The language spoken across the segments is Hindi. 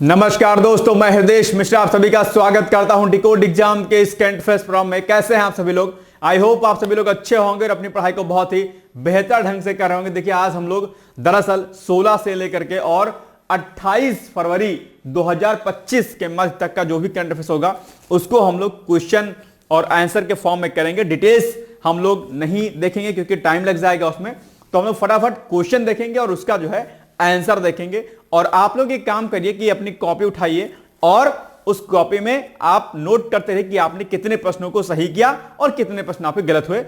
नमस्कार दोस्तों, मैं हृदेश मिश्रा आप सभी का स्वागत करता हूं डिकोड एग्जाम के इस कैंट फेस्ट प्रोग्राम में। कैसे हैं आप सभी लोग? आई होप आप सभी लोग अच्छे होंगे और अपनी पढ़ाई को बहुत ही बेहतर ढंग से कर रहे होंगे। देखिए, आज हम लोग दरअसल 16 से लेकर के और 28 फरवरी 2025 के मध्य तक का जो भी करंट अफेयर्स होगा उसको हम लोग क्वेश्चन और आंसर के फॉर्म में करेंगे। डिटेल्स हम लोग नहीं देखेंगे क्योंकि टाइम लग जाएगा उसमें, तो हम लोग फटाफट क्वेश्चन देखेंगे और उसका जो है आंसर देखेंगे। और आप लोग एक काम करिए कि अपनी कॉपी उठाइए और उस कॉपी में आप नोट करते रहिए कि आपने कितने प्रश्नों को सही किया और कितने प्रश्न आपके गलत हुए।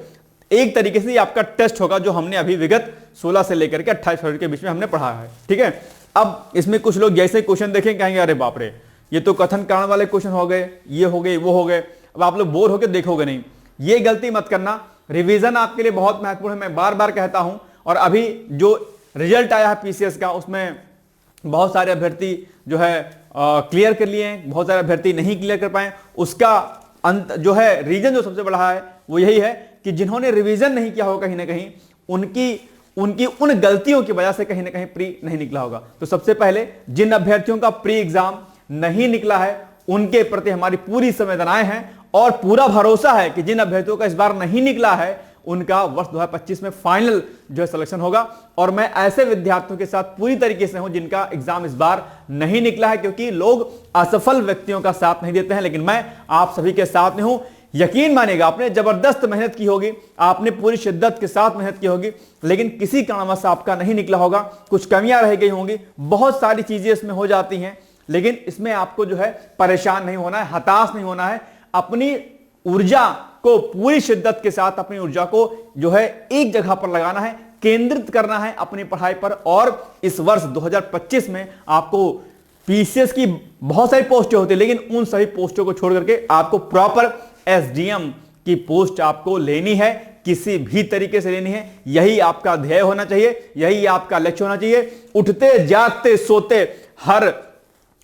एक तरीके से आपका टेस्ट होगा जो हमने अभी विगत 16 से लेकर के 28 फरवरी के बीच में हमने पढ़ा है। ठीक है, अब इसमें कुछ लोग जैसे क्वेश्चन देखें कहेंगे अरे बाप रे, ये तो कथन कारण वाले क्वेश्चन हो गए, ये हो गए, वो हो गए। अब आप लोग बोर होकर देखोगे नहीं, ये गलती मत करना। रिवीजन आपके लिए बहुत महत्वपूर्ण है, मैं बार बार कहता हूं। और अभी जो रिजल्ट आया है पीसीएस का, उसमें बहुत सारे अभ्यर्थी जो है क्लियर कर लिए हैं, बहुत सारे अभ्यर्थी नहीं क्लियर कर पाए। उसका अंत जो है रीजन जो सबसे बड़ा है वो यही है कि जिन्होंने रिवीजन नहीं किया होगा कहीं ना कहीं उनकी उन गलतियों की वजह से कहीं ना कहीं प्री नहीं निकला होगा। तो सबसे पहले जिन अभ्यर्थियों का प्री एग्जाम नहीं निकला है उनके प्रति हमारी पूरी संवेदनाएं हैं और पूरा भरोसा है कि जिन अभ्यर्थियों का इस बार नहीं निकला है उनका वर्ष 2025 में फाइनल जो है सिलेक्शन होगा। और मैं ऐसे विद्यार्थियों के साथ पूरी तरीके से हूं जिनका एग्जाम इस बार नहीं निकला है, क्योंकि लोग असफल व्यक्तियों का साथ नहीं देते हैं, लेकिन मैं आप सभी के साथ में हूं। यकीन मानिएगा, आपने जबरदस्त मेहनत की होगी, आपने पूरी शिद्दत के साथ मेहनत की होगी, लेकिन किसी कारणवश आपका नहीं निकला होगा, कुछ कमियां रह गई होंगी, बहुत सारी चीजें इसमें हो जाती हैं। लेकिन इसमें आपको जो है परेशान नहीं होना है, हताश नहीं होना है। अपनी ऊर्जा को पूरी शिद्दत के साथ अपनी ऊर्जा को जो है एक जगह पर लगाना है, केंद्रित करना है अपनी पढ़ाई पर। और इस वर्ष 2025 में आपको पीसीएस की बहुत सारी पोस्टें होती है, लेकिन उन सभी पोस्टों को छोड़ करके आपको प्रॉपर एसडीएम की पोस्ट आपको लेनी है, किसी भी तरीके से लेनी है। यही आपका ध्येय होना चाहिए, यही आपका लक्ष्य होना चाहिए। उठते जागते सोते हर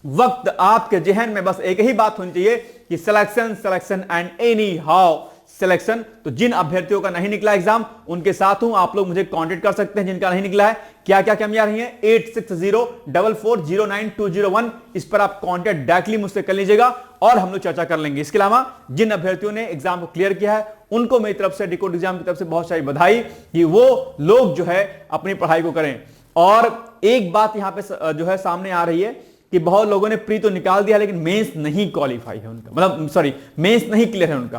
वक्त आपके जहन में बस एक ही बात होनी चाहिए कि selection selection and any how selection. तो जिन अभ्यर्थियों का नहीं निकला एग्जाम उनके साथ हूं, आप लोग मुझे कांटेक्ट कर सकते हैं। जिनका नहीं निकला है, क्या क्या कमियां रही हैं, 8604409201 इस पर आप कांटेक्ट डायरेक्टली मुझसे कर लीजिएगा और हम लोग चर्चा कर लेंगे। इसके अलावा जिन अभ्यर्थियों ने एग्जाम को क्लियर किया है उनको मेरी तरफ से, डिकोड एग्जाम की तरफ से बहुत सारी बधाई कि वो लोग जो है अपनी पढ़ाई को करें। और एक बात यहां पर जो है सामने आ रही है कि बहुत लोगों ने प्री तो निकाल दिया लेकिन मेंस नहीं क्वालिफाई है उनका, मतलब सॉरी मेंस नहीं क्लियर है उनका,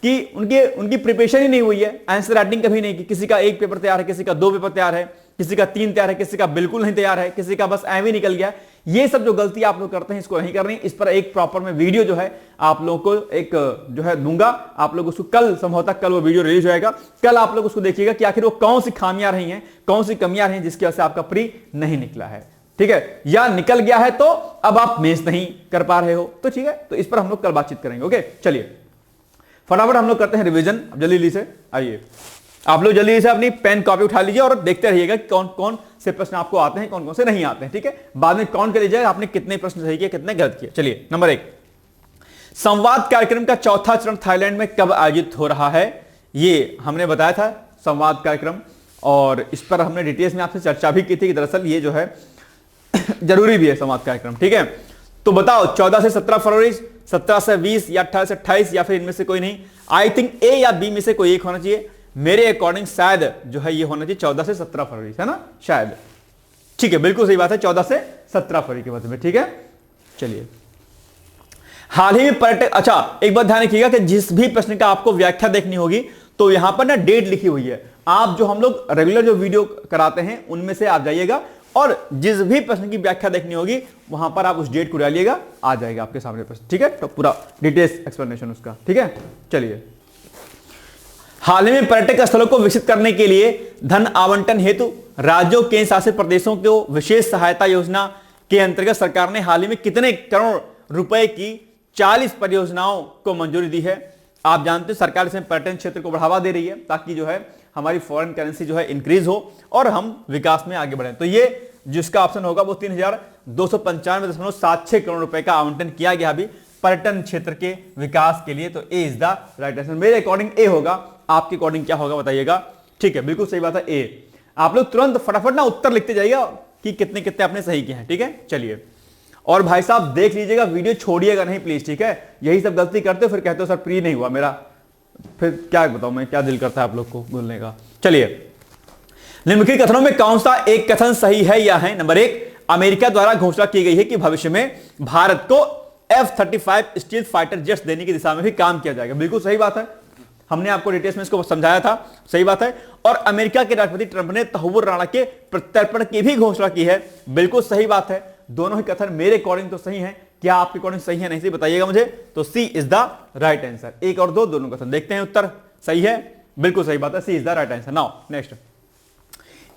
कि उनकी प्रिपरेशन ही नहीं हुई है, आंसर राइटिंग कभी नहीं की। किसी का 1 पेपर तैयार है, किसी का 2 पेपर तैयार है, किसी का 3 तैयार है, किसी का बिल्कुल नहीं तैयार है, किसी का बस एवं निकल गया। ये सब जो गलती आप लोग करते हैं इसको नहीं करनी। इस पर एक प्रॉपर में वीडियो जो है आप लोगों को एक जो है दूंगा, आप लोग उसको कल, संभवतः कल वो वीडियो रिलीज होएगा, कल आप लोग उसको देखिएगा कि आखिर वो कौन सी खामियां रही हैं, कौन सी कमियां रही हैं जिसकी वजह से आपका प्री नहीं निकला है। ठीक है, या निकल गया है तो अब आप मेंस नहीं कर पा रहे हो, तो ठीक है, तो इस पर हम लोग कल बातचीत करेंगे। ओके, चलिए फटाफट हम लोग करते हैं रिवीजन। अब जल्दी से आइए, आप लोग जल्दी से अपनी पेन कॉपी उठा लीजिए और देखते रहिएगा कौन कौन से प्रश्न आपको आते हैं, कौन कौन से नहीं आते हैं। ठीक है, बाद में काउंट कर लीजिएगा आपने कितने प्रश्न सही किए, कितने गलत किए। चलिए, नंबर 1, संवाद कार्यक्रम का चौथा चरण थाईलैंड में कब आयोजित हो रहा है? ये हमने बताया था संवाद कार्यक्रम, और इस पर हमने डिटेल्स में आपसे चर्चा भी की थी कि दरअसल ये जो है जरूरी भी है संवाद कार्यक्रम। ठीक है, तो बताओ 14 से 17 फरवरी, 17 से 20 या 18 से 28 या फिर इनमें से कोई नहीं। आई थिंक ए या बी में से कोई एक होना चाहिए। मेरे अकॉर्डिंग शायद जो है ये होना चाहिए 14 से 17 फरवरी, है ना, शायद। ठीक है, बिल्कुल सही बात है, 14 से 17 फरवरी के मध्य में। ठीक है, चलिए। हाल ही में पर्यटक, अच्छा एक बात ध्यान रखिएगा कि जिस भी प्रश्न का आपको व्याख्या देखनी होगी तो यहां पर ना डेट लिखी हुई है। आप जो हम लोग रेगुलर जो वीडियो कराते हैं उनमें से आप जाइएगा और जिस भी प्रश्न की व्याख्या देखनी होगी वहां पर आप उस डेट को डालिएगा, आ जाएगा आपके सामने प्रश्न। ठीक है, तो पूरा डिटेल्स एक्सप्लेनेशन उसका। ठीक है, चलिए। हाल ही में पर्यटक स्थलों को विकसित करने के लिए धन आवंटन हेतु राज्यों, केंद्र शासित प्रदेशों को विशेष सहायता योजना के अंतर्गत सरकार ने हाल ही में कितने करोड़ रुपए की 40 परियोजनाओं को मंजूरी दी है? आप जानते हैं सरकार इसमें पर्यटन क्षेत्र को बढ़ावा दे रही है ताकि जो है हमारी फॉरेन करेंसी जो है इंक्रीज हो और हम विकास में आगे बढ़े। तो ये जिसका ऑप्शन होगा वो 3295.76 करोड़ रुपए का आवंटन किया गया अभी पर्यटन क्षेत्र के विकास के लिए। तो ए इज द राइट आंसर। मेरे अकॉर्डिंग ए होगा, आपके अकॉर्डिंग क्या होगा बताइएगा। ठीक है, बिल्कुल सही बात है, ए। आप लोग तुरंत फटाफट ना उत्तर लिखते जाइएगा कि कितने कितने आपने सही किए हैं। ठीक है, चलिए। और भाई साहब देख लीजिएगा, वीडियो छोड़िएगा नहीं प्लीज, ठीक है। यही सब गलती करते हो फिर कहते हो सर प्री नहीं हुआ मेरा, फिर क्या बताऊं मैं, क्या दिल करता है आप लोग को बोलने का। चलिए, निम्नलिखित कथनों में कौन सा एक कथन सही है या है? नंबर 1, अमेरिका द्वारा घोषणा की गई है कि भविष्य में भारत को F-35 स्टील फाइटर जेट्स देने की दिशा में भी काम किया जाएगा। बिल्कुल सही बात है, हमने आपको डिटेल्स में इसको समझाया था, सही बात है। और अमेरिका के राष्ट्रपति ट्रंप ने तहव्वुर राणा के प्रत्यर्पण की भी घोषणा की है। बिल्कुल सही बात है, दोनों ही कथन मेरे अकॉर्डिंग तो सही है। क्या आपके अकॉर्डिंग सही है नहीं सही बताइएगा मुझे। तो सी इज द राइट आंसर। 1 और 2 दोनों कथन देखते हैं, उत्तर सही है, बिल्कुल सही बात है, C is the right answer. Now next,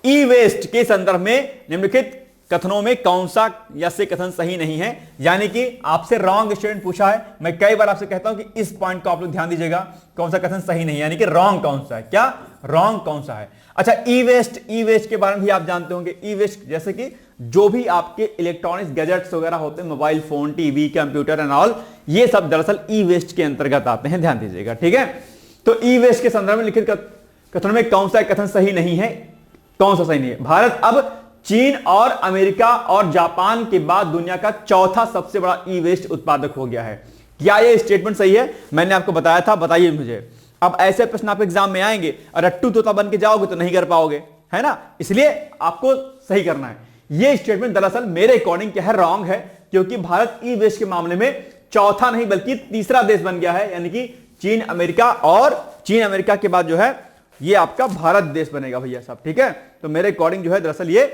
e waste के संदर्भ में निम्नलिखित कथनों में कौन सा या से कथन सही नहीं है? यानी कि आपसे रॉन्ग स्टेटमेंट पूछा है। मैं कई बार आपसे कहता हूं कि इस पॉइंट को आप लोग ध्यान दीजिएगा, कौन सा कथन सही नहीं है, यानी कि रॉन्ग कौन सा है, क्या रॉन्ग कौन सा है। अच्छा, ई वेस्ट के बारे में भी आप जानते होंगे। ई वेस्ट जैसे कि जो भी आपके इलेक्ट्रॉनिक्स गैजेट्स वगैरह होते हैं, mobile phone, TV, computer and all, ये सब दरअसल ई वेस्ट के अंतर्गत आते हैं, ध्यान दीजिएगा, ठीक है। तो ई वेस्ट के संदर्भ में लिखित कथनों में कौन सा कथन सही नहीं है, कौन सा सही नहीं है? भारत अब चीन और अमेरिका और जापान के बाद दुनिया का चौथा सबसे बड़ा ई वेस्ट उत्पादक हो गया है। क्या यह स्टेटमेंट सही है? मैंने आपको बताया था, बताइए मुझे। अब ऐसे प्रश्न आप एग्जाम में आएंगे और रट्टू तोता बन के जाओगे तो नहीं कर पाओगे, है ना, इसलिए आपको सही करना है। यह स्टेटमेंट दरअसल मेरे अकॉर्डिंग क्या है, रॉन्ग है, क्योंकि भारत ई वेस्ट के मामले में चौथा नहीं बल्कि तीसरा देश बन गया है, यानी कि चीन अमेरिका, और चीन अमेरिका के बाद जो है ये आपका भारत देश बनेगा भैया साहब, ठीक है। तो मेरे अकॉर्डिंग जो है दरअसल ये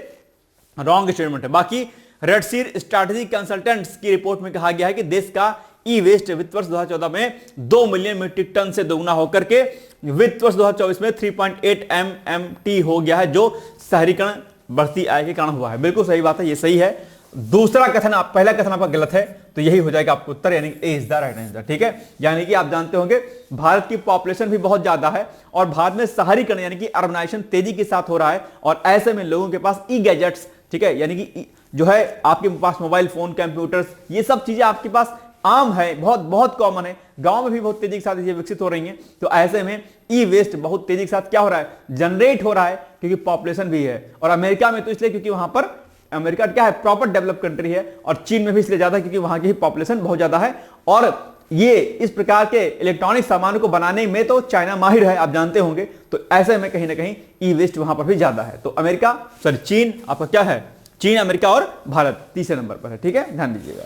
रॉन्ग स्टेटमेंट है। बाकी रेड सी स्ट्रैटेजी कंसल्टेंट्स की रिपोर्ट में कहा गया है कि देश का ई वेस्ट वित्त वर्ष 2014 में 2 मिलियन मीट्रिक टन से दोगुना होकर के वित्त वर्ष 2024 में 3.8 MMT हो गया है, जो शहरीकरण बढ़ती आय के कारण हुआ है। बिल्कुल सही बात है, ये सही है। दूसरा कथन पहला कथन आपका गलत है, तो यही हो जाएगा आपका उत्तर, यानी ए इज द राइट आंसर, ठीक है। यानी कि आप जानते होंगे भारत की पॉपुलेशन भी बहुत ज्यादा है और भारत में शहरीकरण यानी कि अर्बनाइजेशन तेजी के साथ हो रहा है, और ऐसे में लोगों के पास ई गैजेट्स, ठीक है, यानी कि जो है आपके पास मोबाइल फोन, कंप्यूटर्स, ये सब चीजें आपके पास आम है, बहुत बहुत कॉमन है। गांव में भी बहुत तेजी के साथ ये विकसित हो रही हैं। तो ऐसे में ई वेस्ट बहुत तेजी के साथ क्या हो रहा है, जनरेट हो रहा है, क्योंकि पॉपुलेशन भी है। और अमेरिका में तो इसलिए क्योंकि वहां पर अमेरिका क्या है, प्रॉपर डेवलप कंट्री है, और चीन में भी इसलिए ज्यादा क्योंकि वहां की पॉपुलेशन बहुत ज्यादा है। और ये इस प्रकार के इलेक्ट्रॉनिक सामानों को बनाने में तो चाइना माहिर है, आप जानते होंगे। तो ऐसे में कहीं ना कहीं ई वेस्ट वहां पर भी ज्यादा है। तो अमेरिका सॉरी चीन आपका क्या है, चीन, अमेरिका और भारत तीसरे नंबर पर है, ठीक है, ध्यान दीजिएगा।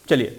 चलिए,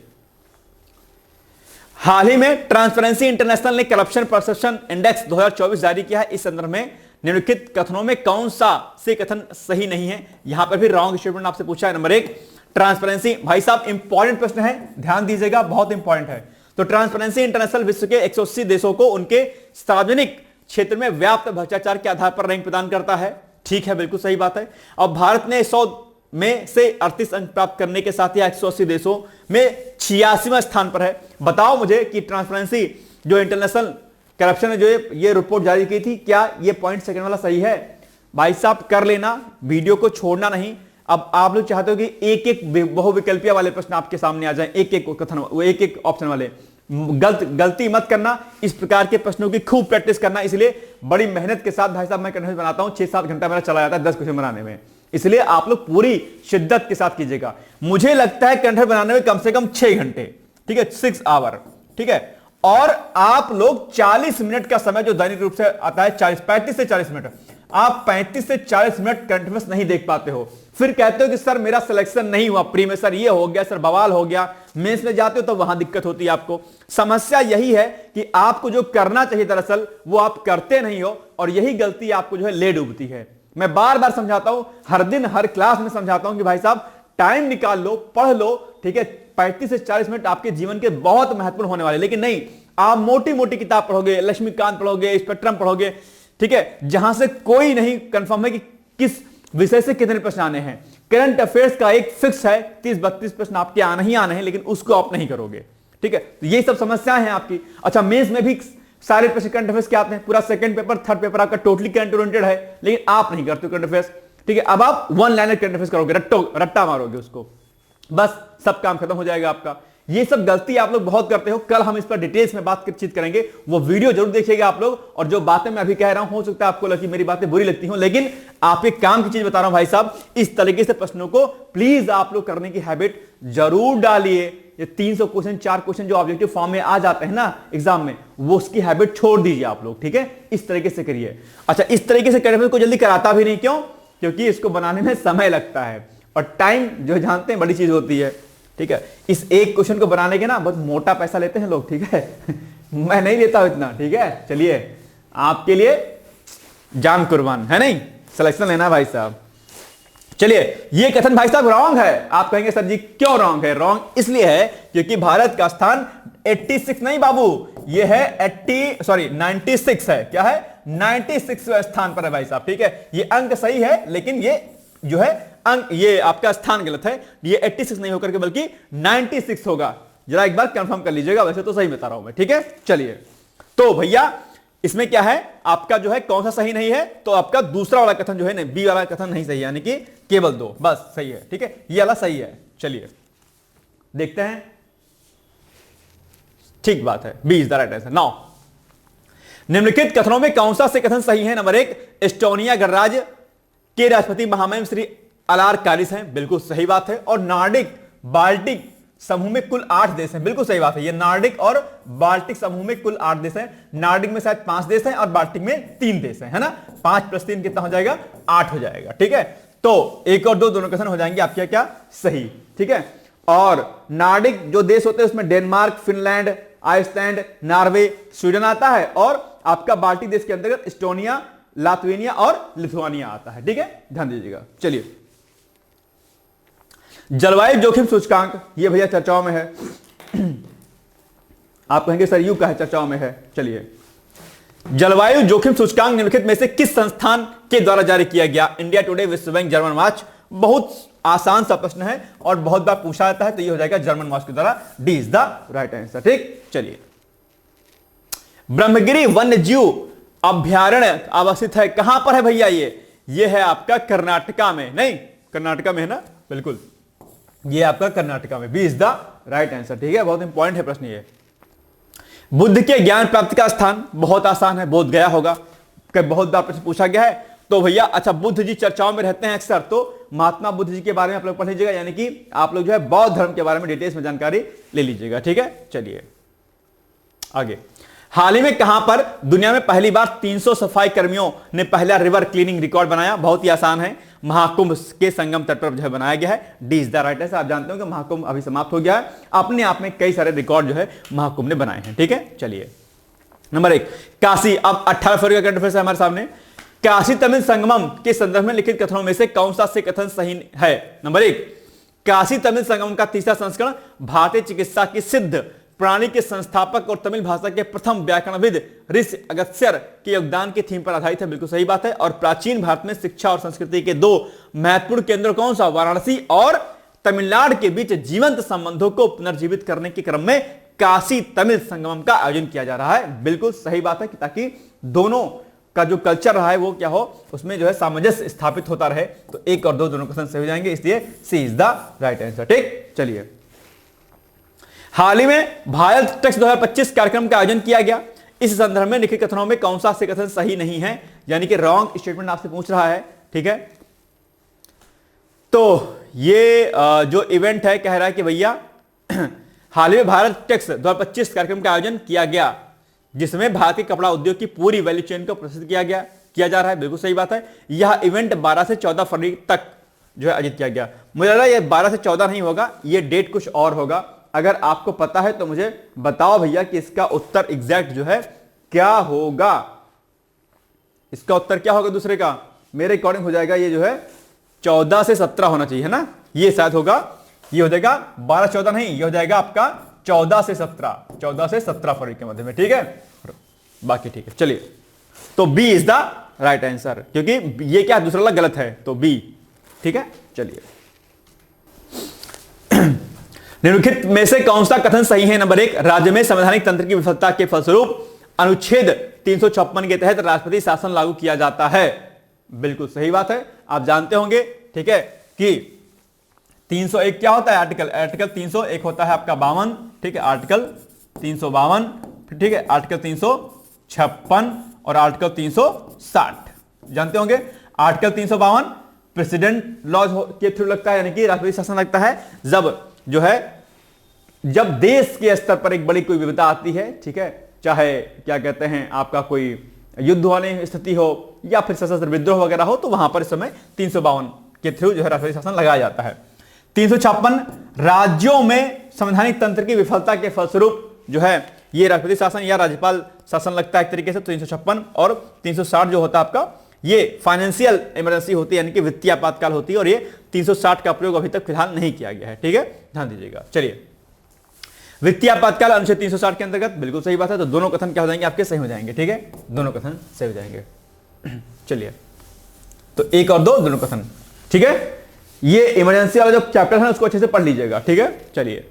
हाल ही में ट्रांसपेरेंसी इंटरनेशनल ने करप्शन परसेप्शन इंडेक्स 2024 जारी किया है। इस संदर्भ में निम्नलिखित कथनों में कौन सा से कथन सही नहीं है? यहां पर भी रॉन्ग स्टेटमेंट आपसे पूछा है। नंबर 1, ट्रांसपेरेंसी, भाई साहब इंपॉर्टेंट प्रश्न है, ध्यान दीजिएगा, बहुत इंपॉर्टेंट है। तो ट्रांसपेरेंसी इंटरनेशनल विश्व के 180 देशों को उनके सार्वजनिक क्षेत्र में व्याप्त भ्रष्टाचार के आधार पर रैंक प्रदान करता है, ठीक है, बिल्कुल सही बात है। और भारत ने 100 में से 38 अंक प्राप्त करने के साथ ही 180 देशों में 86वां स्थान पर है। बताओ मुझे कि ट्रांसपेरेंसी जो इंटरनेशनल करप्शन ने जो ये रिपोर्ट जारी की थी, क्या ये पॉइंट सेकंड वाला सही है? भाई साहब कर लेना, वीडियो को छोड़ना नहीं। अब आप लोग चाहते हो कि एक एक बहुविकल्पीय वाले प्रश्न आपके सामने आ जाएं, एक एक कथन, वो एक एक ऑप्शन वाले, गलती मत करना। इस प्रकार के प्रश्नों की खूब प्रैक्टिस करना, इसलिए बड़ी मेहनत के साथ भाई साहब मैं कंटेंट बनाता हूं। 6-7 घंटा मेरा चला जाता है 10 क्वेश्चन बनाने में, इसलिए आप लोग पूरी शिद्दत के साथ कीजिएगा। मुझे लगता है कंटेंट बनाने में कम से कम 6 घंटे, ठीक है, 6 आवर, ठीक है। और आप लोग 40 मिनट का समय जो दैनिक रूप से आता है, 35 से 40 मिनट, आप 35 से 40 मिनट करंट अफेयर्स नहीं देख पाते हो। फिर कहते हो कि सर मेरा सिलेक्शन नहीं हुआ प्री में, सर ये हो गया, सर बवाल हो गया। मेंस में जाते हो तो वहां दिक्कत होती है आपको। समस्या यही है कि आपको जो करना चाहिए दरअसल वो आप करते नहीं हो, और यही गलती आपको जो है ले डूबती है। मैं बार बार समझाता हूं, हर दिन हर क्लास में समझाता हूं कि भाई साहब टाइम निकाल लो, पढ़ लो, ठीक है। 35 से 40 मिनट आपके जीवन के बहुत महत्वपूर्ण होने वाले, लेकिन नहीं, आप मोटी मोटी किताब पढ़ोगे, लक्ष्मीकांत पढ़ोगे, स्पेक्ट्रम पढ़ोगे, ठीक है, जहां से कोई नहीं कंफर्म है कि किस विषय से कितने प्रश्न आने हैं। करंट अफेयर्स का एक फिक्स है, 30-32 प्रश्न आपके आने ही आने हैं, लेकिन उसको आप नहीं करोगे, ठीक है। तो ये सब समस्याएं हैं आपकी। अच्छा, मेंस में भी सारे प्रश्न करंट अफेयर्स के आते हैं, पूरा सेकंड पेपर, थर्ड पेपर आपका टोटली करंट ओरिएंटेड है, लेकिन आप नहीं करते करंट अफेयर्स, ठीक है। अब आप वन लाइनर करंट अफेयर्स करोगे, रट्टा मारोगे उसको, बस सब काम खत्म हो जाएगा आपका। ये सब गलती आप लोग बहुत करते हो। कल हम इस पर डिटेल्स में बातचीत करेंगे, वो वीडियो जरूर देखिएगा आप लोग। और जो बातें मैं अभी कह रहा हूं, हो सकता है आपको लगे मेरी बातें बुरी लगती हो, लेकिन आप एक काम की चीज बता रहा हूं भाई साहब, इस तरीके से प्रश्नों को प्लीज आप लोग करने की हैबिट जरूर डालिए। ये 300 क्वेश्चन 4 क्वेश्चन जो ऑब्जेक्टिव फॉर्म में आ जाते हैं ना एग्जाम में, वो उसकी हैबिट छोड़ दीजिए आप लोग, ठीक है। इस तरीके से करिए। अच्छा, इस तरीके से करने में कोई जल्दी कराता भी नहीं, क्यों? क्योंकि इसको बनाने में समय लगता है और टाइम जो जानते हैं बड़ी चीज होती है, ठीक है। इस एक क्वेश्चन को बनाने के ना बहुत मोटा पैसा लेते हैं लोग, ठीक है। मैं नहीं लेता हूं इतना, ठीक है। चलिए, आपके लिए जान कुर्बान है, नहीं सिलेक्शन लेना भाई साहब। चलिए, ये कथन भाई साहब रॉन्ग है। आप कहेंगे सर जी क्यों रॉन्ग है? रॉन्ग इसलिए है क्योंकि भारत का स्थान 86 नहीं बाबू, ये है 96 है। क्या है? 96वें स्थान पर है भाई साहब, ठीक है। ये अंक सही है, लेकिन ये जो है अंक, ये आपका स्थान गलत है। ये 86 नहीं होकर के बल्कि 96 होगा। जरा एक बार कंफर्म कर लीजिएगा, वैसे तो सही बता रहा हूं मैं, ठीक है। चलिए, तो भैया इसमें क्या है आपका जो है कौन सा सही नहीं है? तो आपका दूसरा वाला कथन जो है ना, बी वाला कथन नहीं सही है, यानी कि केवल 2 बस सही है, ठीक है। ये वाला सही है। चलिए देखते हैं, ठीक बात है, B is the right answer. Now निम्नलिखित कथनों में कौन सा से कथन सही है? नंबर 1, एस्टोनिया गणराज्य के राष्ट्रपति महामहिम श्री अलार कालिस हैं, बिल्कुल सही बात है। और नार्डिक बाल्टिक समूह में कुल 8 देश हैं, बिल्कुल सही बात है। ये नार्डिक और बाल्टिक समूह में कुल 8 देश हैं। नार्डिक में शायद 5 देश हैं और बाल्टिक में 3 देश हैं, है ना। 5 + 3 कितना हो जाएगा? 8 हो जाएगा, ठीक है। तो 1 और 2 दोनों कथन हो जाएंगे आपके क्या? सही, ठीक है। और नार्डिक जो देश होते हैं उसमें Denmark, Finland, Iceland, Norway, Sweden आता है। और आपका बाल्टिक देश के अंतर्गत एस्टोनिया, लात्विनिया और लिथुआनिया आता है, ठीक है। ध्यान दीजिएगा। चलिए, जलवायु जोखिम सूचकांक, ये भैया चर्चाओं में है। आप कहेंगे सर यू का है चर्चाओं में है। चलिए, जलवायु जोखिम सूचकांक निम्नलिखित में से किस संस्थान के द्वारा जारी किया गया? इंडिया टुडे, विश्व बैंक, जर्मन वॉच। बहुत आसान सा प्रश्न है और बहुत बार पूछा जाता है, तो ये हो जाएगा जर्मन वॉच के द्वारा। D is the right answer, ठीक। चलिए, ब्रह्मगिरी वन्य जीव अभ्यारण्य अवस्थित है कहां पर है भैया? ये है आपका कर्नाटका में, नहीं कर्नाटका में है ना, बिल्कुल ये आपका कर्नाटका में। B is the right answer, ठीक है। बहुत इंपॉर्टेंट है प्रश्न ये। बुद्ध के ज्ञान प्राप्ति का स्थान, बहुत आसान है, बोध गया होगा, बहुत बार प्रश्न पूछा गया है। तो भैया अच्छा, बुद्ध जी चर्चाओं में रहते हैं अक्सर, तो महात्मा बुद्ध जी के बारे में आप लोग पढ़ लीजिएगा, यानी कि आप लोग जो है बौद्ध धर्म के बारे में डिटेल्स में जानकारी ले लीजिएगा, ठीक है। चलिए आगे, हाल ही में कहां पर दुनिया में पहली बार 300 सफाई कर्मियों ने पहला रिवर क्लीनिंग रिकॉर्ड बनाया? बहुत ही आसान है, महाकुंभ के संगम तट पर जो है बनाया गया है। D is the right answer. आप जानते हो कि महाकुंभ अभी समाप्त हो गया है, अपने आप में कई सारे रिकॉर्ड जो है महाकुंभ ने बनाए हैं, ठीक है। चलिए, नंबर 1, काशी। अब 18 फरवरी का करंट अफेयर्स है हमारे सामने। काशी तमिल संगमम के संदर्भ में लिखित कथनों में से कौन सा से कथन सही है? नंबर 1, काशी तमिल संगमम का तीसरा संस्करण भारतीय चिकित्सा की सिद्ध प्रणाली के संस्थापक और तमिल भाषा के प्रथम व्याकरणविद ऋषि अगस्त्यर के योगदान की थीम पर आधारित है, बिल्कुल सही बात है। और प्राचीन भारत में शिक्षा और संस्कृति के 2 महत्वपूर्ण केंद्र कौन सा? वाराणसी और तमिलनाडु के बीच जीवंत संबंधों को पुनर्जीवित करने के क्रम में काशी तमिल संगमम का आयोजन किया जा रहा है, बिल्कुल सही बात है, ताकि दोनों का जो कल्चर रहा है वो क्या हो, उसमें जो है सामंजस्य स्थापित होता रहे। तो 1 और 2 दोनों क्वेश्चन सही हो जाएंगे, इसलिए सी इज द राइट आंसर, ठीक। चलिए, हाल ही में भारत टेक्स 2025 कार्यक्रम का आयोजन किया गया। इस संदर्भ में लिखित कथनों में कौन सा से कथन सही नहीं है, यानी कि रॉन्ग स्टेटमेंट आपसे पूछ रहा है, ठीक है। तो ये जो इवेंट है कह रहा है कि भैया हाल ही में भारत टेक्स 2025 कार्यक्रम का आयोजन किया गया, जिसमें भारतीय कपड़ा उद्योग की पूरी वैल्यू चेन को प्रस्तुत किया जा रहा है, बिल्कुल सही बात है। यह इवेंट 12 से 14 फरवरी तक जो है आयोजित किया गया। मुझे लग रहा है ये 12 से 14 नहीं होगा, ये डेट कुछ और होगा। अगर आपको पता है तो मुझे बताओ भैया कि इसका उत्तर एग्जैक्ट जो है क्या होगा। इसका उत्तर क्या होगा दूसरे का? मेरे अकॉर्डिंग हो जाएगा ये जो है 14 से 17 होना चाहिए, है ना। ये शायद होगा, ये हो जाएगा 12-14 नहीं, ये हो जाएगा आपका 14 से 17 फरवरी के मध्य में, ठीक है। बाकी ठीक है। चलिए, तो B is the right answer, क्योंकि ये क्या दूसरा वाला गलत है, तो बी, ठीक है। चलिए, निम्नलिखित में से कौन सा कथन सही है? नंबर 1, राज्य में संवैधानिक तंत्र की विफलता के फलस्वरूप अनुच्छेद 356 के तहत राष्ट्रपति शासन लागू किया जाता है, बिल्कुल सही बात है। आप जानते होंगे, ठीक है, कि 301 क्या होता है? आर्टिकल। आर्टिकल 301 होता है आपका 52, ठीक है, आर्टिकल 352, ठीक है, आर्टिकल 356 और आर्टिकल 360 जानते होंगे। आर्टिकल 352 प्रेसिडेंट लॉज के थ्रू लगता है, यानी कि राष्ट्रपति शासन लगता है जब जो है जब देश के स्तर पर एक बड़ी कोई विपदा आती है, ठीक है, चाहे क्या कहते हैं आपका कोई युद्ध होने स्थिति हो या फिर सशस्त्र विद्रोह वगैरह हो, तो वहां पर इस समय 352 के थ्रू जो है राष्ट्रपति शासन लगाया जाता है। 356 राज्यों में संवैधानिक तंत्र की विफलता के फलस्वरूप जो है ये राष्ट्रपति शासन या राज्यपाल शासन लगता है एक तरीके से। 356 और 360 जो होता है आपका ये फाइनेंशियल इमरजेंसी होती है, यानी कि वित्तीय आपातकाल होती है, और ये 360 का प्रयोग अभी तक फिलहाल नहीं किया गया है, ठीक है, ध्यान दीजिएगा। चलिए, वित्तीय आपातकाल अनुच्छेद 360 के अंतर्गत, बिल्कुल सही बात है, तो दोनों कथन क्या हो जाएंगे आपके? सही हो जाएंगे, ठीक है, दोनों कथन सही हो जाएंगे। चलिए, तो 1 और 2 दोनों कथन, ठीक है। ये इमरजेंसी वाला जो चैप्टर है उसको अच्छे से पढ़ लीजिएगा, ठीक है। चलिए,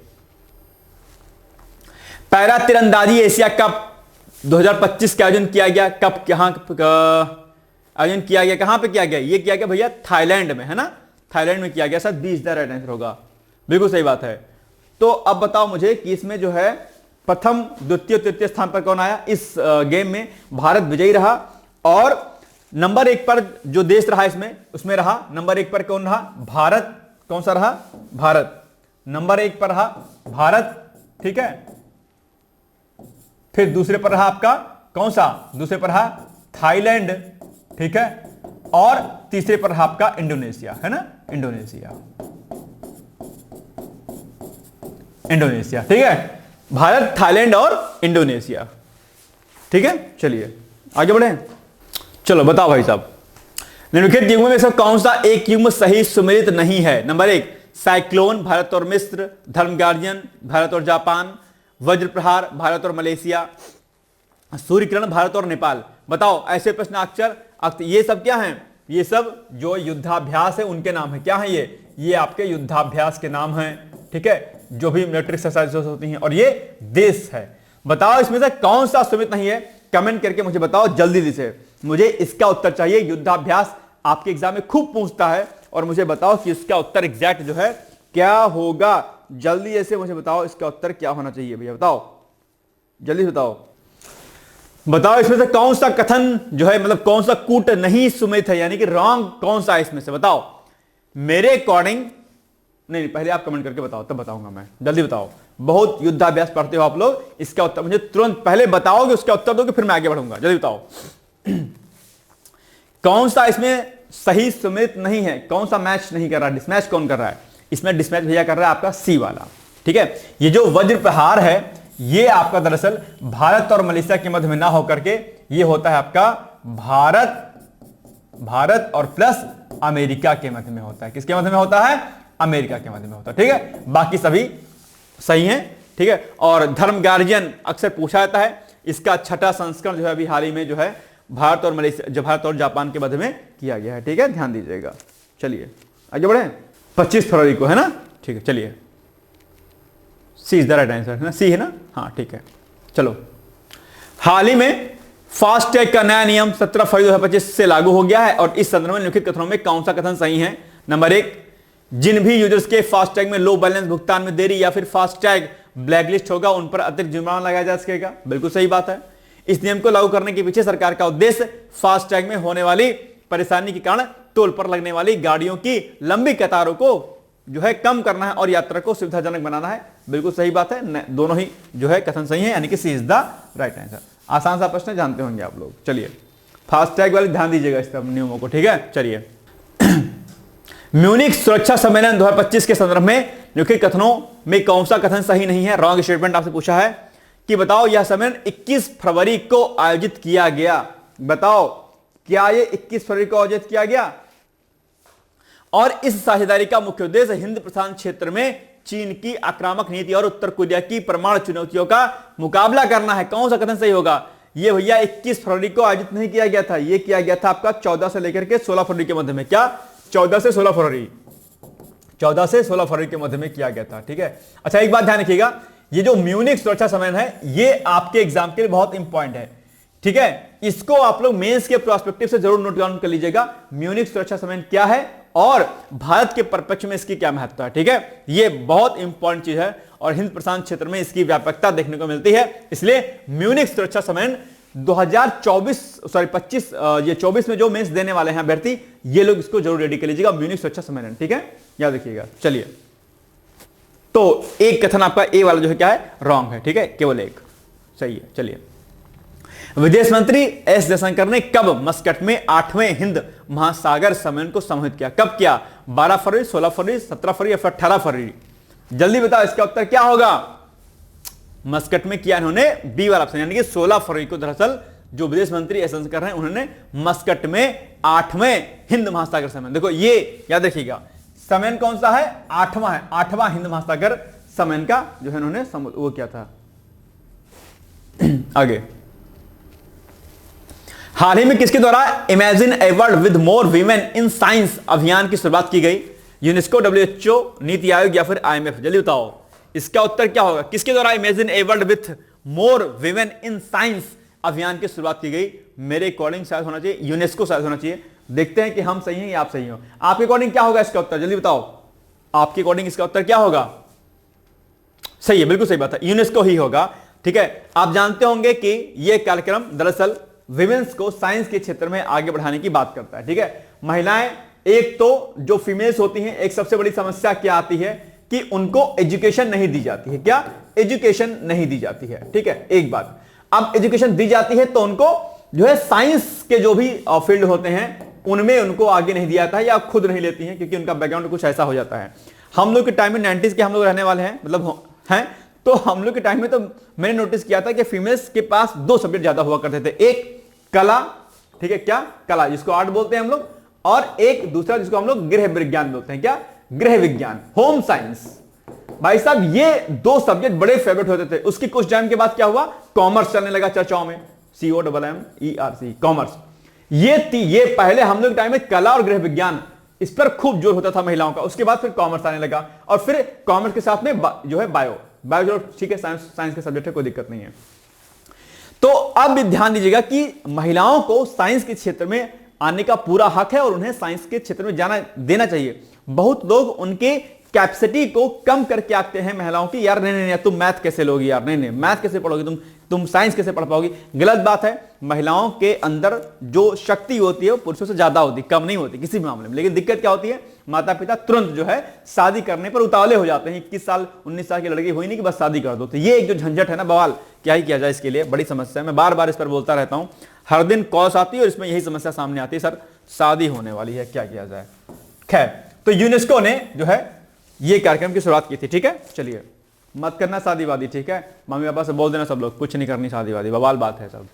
पैरा तीरंदाजी एशिया कप 2025 का आयोजन किया गया, कब कहां आयोजन किया गया, कहां पे किया गया? ये किया गया भैया थाईलैंड में, है ना, थाईलैंड में किया गया। शायद 20 द राइट आंसर होगा, बिल्कुल सही बात है। तो अब बताओ मुझे कि इसमें जो है प्रथम, द्वितीय, तृतीय स्थान पर कौन आया? इस गेम में भारत विजयी रहा, और नंबर 1 पर जो देश रहा इसमें, उसमें रहा नंबर 1 पर कौन रहा? भारत। कौन सा रहा? भारत नंबर 1 पर रहा, भारत, ठीक है। फिर दूसरे पर रहा आपका कौन सा? दूसरे पर रहा थाईलैंड, ठीक है, और तीसरे पर रहा आपका इंडोनेशिया, है ना, इंडोनेशिया, इंडोनेशिया, ठीक है, भारत, थाईलैंड और इंडोनेशिया, ठीक है। चलिए आगे बढ़े। चलो बताओ भाई साहब, निम्नलिखित युग्म में से कौन सा एक युग्म सही सुमेलित नहीं है? नंबर 1 साइक्लोन, भारत और मिस्र, धर्म गार्जियन, भारत और जापान, वज्र प्रहार, भारत और मलेशिया, सूर्य किरण, भारत और नेपाल। बताओ, ऐसे प्रश्न अक्षर ये सब क्या हैं? ये सब जो युद्धाभ्यास है उनके नाम है। क्या है ये आपके युद्धाभ्यास के नाम हैं, ठीक है, जो भी मिलिट्री एक्सरसाइजेस होती हैं, और ये देश है। बताओ इसमें से कौन सा सुमित नहीं है? कमेंट करके मुझे बताओ जल्दी से, मुझे इसका उत्तर चाहिए। युद्धाभ्यास आपके एग्जाम में खूब पूछता है, और मुझे बताओ कि इसका उत्तर एग्जैक्ट जो है क्या होगा। जल्दी ऐसे मुझे बताओ इसका उत्तर क्या होना चाहिए भैया, बताओ जल्दी बताओ। बताओ इसमें से कौन सा कथन जो है, मतलब कौन सा कूट नहीं सुमित है, यानी कि रॉन्ग कौन सा है इसमें से? बताओ मेरे अकॉर्डिंग। नहीं, पहले आप कमेंट करके बताओ, तब बताऊंगा मैं, जल्दी बताओ। बहुत युद्धाभ्यास पढ़ते हो आप लोग, इसका उत्तर मुझे तुरंत पहले बताओगे, उसका उत्तर दोगे, फिर मैं आगे बढ़ूंगा। जल्दी बताओ कौन सा इसमें सही सुमित नहीं है, कौन सा मैच नहीं कर रहा, डिसमैच कौन कर रहा है? इसमें डिसमैच भैया कर रहा है आपका सी वाला, ठीक है। ये जो वज्र प्रहार है ये आपका दरअसल भारत और मलेशिया के मध्य में ना होकर के ये होता है आपका भारत और प्लस अमेरिका के मध्य में होता है। किसके मध्य में होता है? अमेरिका के मध्य में होता है, ठीक है। बाकी सभी सही हैं, ठीक है। और धर्म गार्जियन अक्सर पूछा जाता है, इसका 6ठा संस्करण जो है अभी हाल ही में जो है भारत और मलेशिया, जो भारत और जापान के मध्य में किया गया है, ठीक है, ध्यान दीजिएगा। चलिए आगे बढ़े। 25 फरवरी को है ना, ठीक है। चलिए सी इज द राइट आंसर, है ना, सी है ना, हाँ ठीक है। चलो, हाल ही में फास्टैग का नया नियम 17 फरवरी 2025 से लागू हो गया है, और इस संदर्भ में निम्नलिखित कथनों में कौन सा कथन सही है? नंबर 1 जिन भी यूजर्स के फास्टैग में लो बैलेंस भुगतान में देरी या फिर फास्टैग ब्लैकलिस्ट होगा उन पर अतिरिक्त जुर्माना लगाया जा सकेगा। बिल्कुल सही बात है। इस नियम को लागू करने के पीछे सरकार का उद्देश्य फास्टैग में होने वाली परेशानी के कारण टोल पर लगने वाली गाड़ियों की लंबी कतारों को जो है कम करना है और यात्रा को सुविधाजनक बनाना है। बिल्कुल सही बात है, दोनों ही जो है कथन सही है, यानी कि सी इज द राइट आंसर। आसान सा प्रश्न जानते होंगे आप लोग। चलिए फास्टैग वाले ध्यान दीजिएगा इस नियमों को, ठीक है। चलिए म्यूनिख सुरक्षा सम्मेलन 2025 के संदर्भ में निम्नलिखित कथनों में कौन सा कथन सही नहीं है? रॉन्ग स्टेटमेंट आपसे पूछा है कि बताओ यह सम्मेलन 21 फरवरी को आयोजित किया गया। बताओ क्या ये 21 फरवरी को आयोजित किया गया? और इस साझेदारी का मुख्य उद्देश्य हिंद प्रशांत क्षेत्र में चीन की आक्रामक नीति और उत्तर कोरिया की परमाणु चुनौतियों का मुकाबला करना है। कौन सा कथन सही होगा? ये भैया 21 फरवरी को आयोजित नहीं किया गया था, ये किया गया था आपका 14 से लेकर के 16 फरवरी के मध्य में। क्या 14 से 16 फरवरी, 14 से 16 फरवरी के मध्य में किया गया था, ठीक है। अच्छा एक बात ध्यान रखिएगा, ये जो म्यूनिख सुरक्षा सम्मेलन है ये आपके एग्जाम के लिए बहुत इंपॉर्टेंट है, ठीक है। इसको आप लोग मेंस के प्रोस्पेक्टिव से जरूर नोट डाउन कर लीजिएगा। म्यूनिख सुरक्षा सम्मेलन क्या है और भारत के परिप्रेक्ष्य में इसकी क्या महत्व है। ठीक है, ये बहुत इंपॉर्टेंट चीज है और हिंद प्रशांत क्षेत्र में इसकी व्यापकता देखने को मिलती है। इसलिए म्यूनिख सुरक्षा सम्मेलन 25 ये 24 में जो मेंस देने वाले हैं अभ्यर्थी, ये लोग इसको जरूर रेडी कर लीजिएगा, म्यूनिख सुरक्षा सम्मेलन। ठीक है, याद रखिएगा। चलिए, तो एक कथन आपका ए वाला जो है क्या है, रॉन्ग है। ठीक है, केवल एक सही है। चलिए, विदेश मंत्री एस जयशंकर ने कब मस्कट में 8वें हिंद महासागर सम्मेलन को संबोधित किया? कब किया? 12 फरवरी, 16 फरवरी, 17 फरवरी या फिर 18 फरवरी? जल्दी बताओ, इसका उत्तर क्या होगा? मस्कट में किया इन्होंने बी वाला ऑप्शन, यानी कि 16 फरवरी को दरअसल जो विदेश मंत्री एस जयशंकर हैं उन्होंने मस्कट में 8वें हिंद महासागर सम्मेलन, देखो ये याद रखिएगा, सम्मेलन कौन सा है? 8वां है, 8वां हिंद महासागर सम्मेलन का जो है उन्होंने वो किया था। आगे, हाल ही में किसके द्वारा imagine a world with more women in science अभियान की शुरुआत की गई? यूनेस्को, डब्ल्यूएचओ, नीति आयोग या फिर आईएमएफ? जल्दी बताओ, इसका उत्तर क्या होगा? किसके द्वारा imagine a world with more women in science अभियान की शुरुआत की गई? मेरे अकॉर्डिंग शायद होना चाहिए यूनेस्को, शायद होना चाहिए। देखते हैं कि हम सही हैं या आप सही हो। आपके अकॉर्डिंग क्या होगा इसका उत्तर? जल्दी बताओ, आपके अकॉर्डिंग इसका उत्तर क्या होगा? सही है, बिल्कुल सही बात है, यूनेस्को ही होगा। ठीक है, आप जानते होंगे कि यह कार्यक्रम दरअसल विमेन्स को साइंस के क्षेत्र में आगे बढ़ाने की बात करता है। ठीक है, महिलाएं, एक तो जो फीमेल्स होती हैं, एक सबसे बड़ी समस्या क्या आती है कि उनको एजुकेशन नहीं दी जाती है। क्या? एजुकेशन नहीं दी जाती है। ठीक है, एक बात। अब एजुकेशन दी जाती है तो उनको जो है साइंस के जो भी फील्ड होते हैं उनमें उनको आगे नहीं दिया जाता है या खुद नहीं लेती हैं, क्योंकि उनका बैकग्राउंड कुछ ऐसा हो जाता है। हम लोग के टाइम में 90s के हम लोग रहने वाले हैं, मतलब हैं, तो हम लोग के टाइम में तो मैंने नोटिस किया था कि फीमेल्स के पास 2 सब्जेक्ट ज्यादा हुआ करते थे, एक कला, ठीक है, क्या कला जिसको आर्ट बोलते हैं हम लोग, और एक दूसरा जिसको हम लोग गृह विज्ञान बोलते हैं। क्या? गृह विज्ञान, होम साइंस। भाई साहब, ये 2 सब्जेक्ट बड़े फेवरेट होते थे। उसकी कुछ टाइम के बाद क्या हुआ? कॉमर्स चलने लगा चर्चाओं में, COMMERC, कॉमर्स। ये पहले हम लोग टाइम में कला और गृह विज्ञान, इस पर खूब जोर होता था महिलाओं का। उसके बाद फिर कॉमर्स आने लगा और फिर कॉमर्स के साथ में जो है बायो जो ठीक है, साइंस के सब्जेक्ट है, कोई दिक्कत नहीं है। तो अब ध्यान दीजिएगा कि महिलाओं को साइंस के क्षेत्र में आने का पूरा हक है और उन्हें साइंस के क्षेत्र में जाना देना चाहिए। बहुत लोग उनके कैपेसिटी को कम करके आते हैं महिलाओं की, यार नहीं नहीं तुम मैथ कैसे लोगी, यार नहीं नहीं मैथ कैसे पढ़ोगी तुम साइंस कैसे पढ़ पाओगी? गलत बात है। महिलाओं के अंदर जो शक्ति होती है वो पुरुषों से ज्यादा होती है, कम नहीं होती किसी भी मामले में। लेकिन दिक्कत क्या होती है? माता पिता तुरंत जो है शादी करने पर उतावले हो जाते हैं। 21 साल 19 साल की लड़की हुई नहीं कि बस शादी कर दो। तो ये एक जो झंझट है ना, बवाल, क्या ही किया जाए इसके लिए, बड़ी समस्या है। मैं बार बार इस पर बोलता रहता हूं, हर दिन कॉल्स आती है और इसमें यही समस्या सामने आती है, सर शादी होने वाली है, क्या किया जाए? खैर, तो यूनेस्को ने जो है ये कार्यक्रम की शुरुआत की थी। ठीक है, चलिए, मत करना शादीवादी, ठीक है, मम्मी पापा से बोल देना सब लोग, कुछ नहीं करनी शादीवादी, बवाल बात है सब।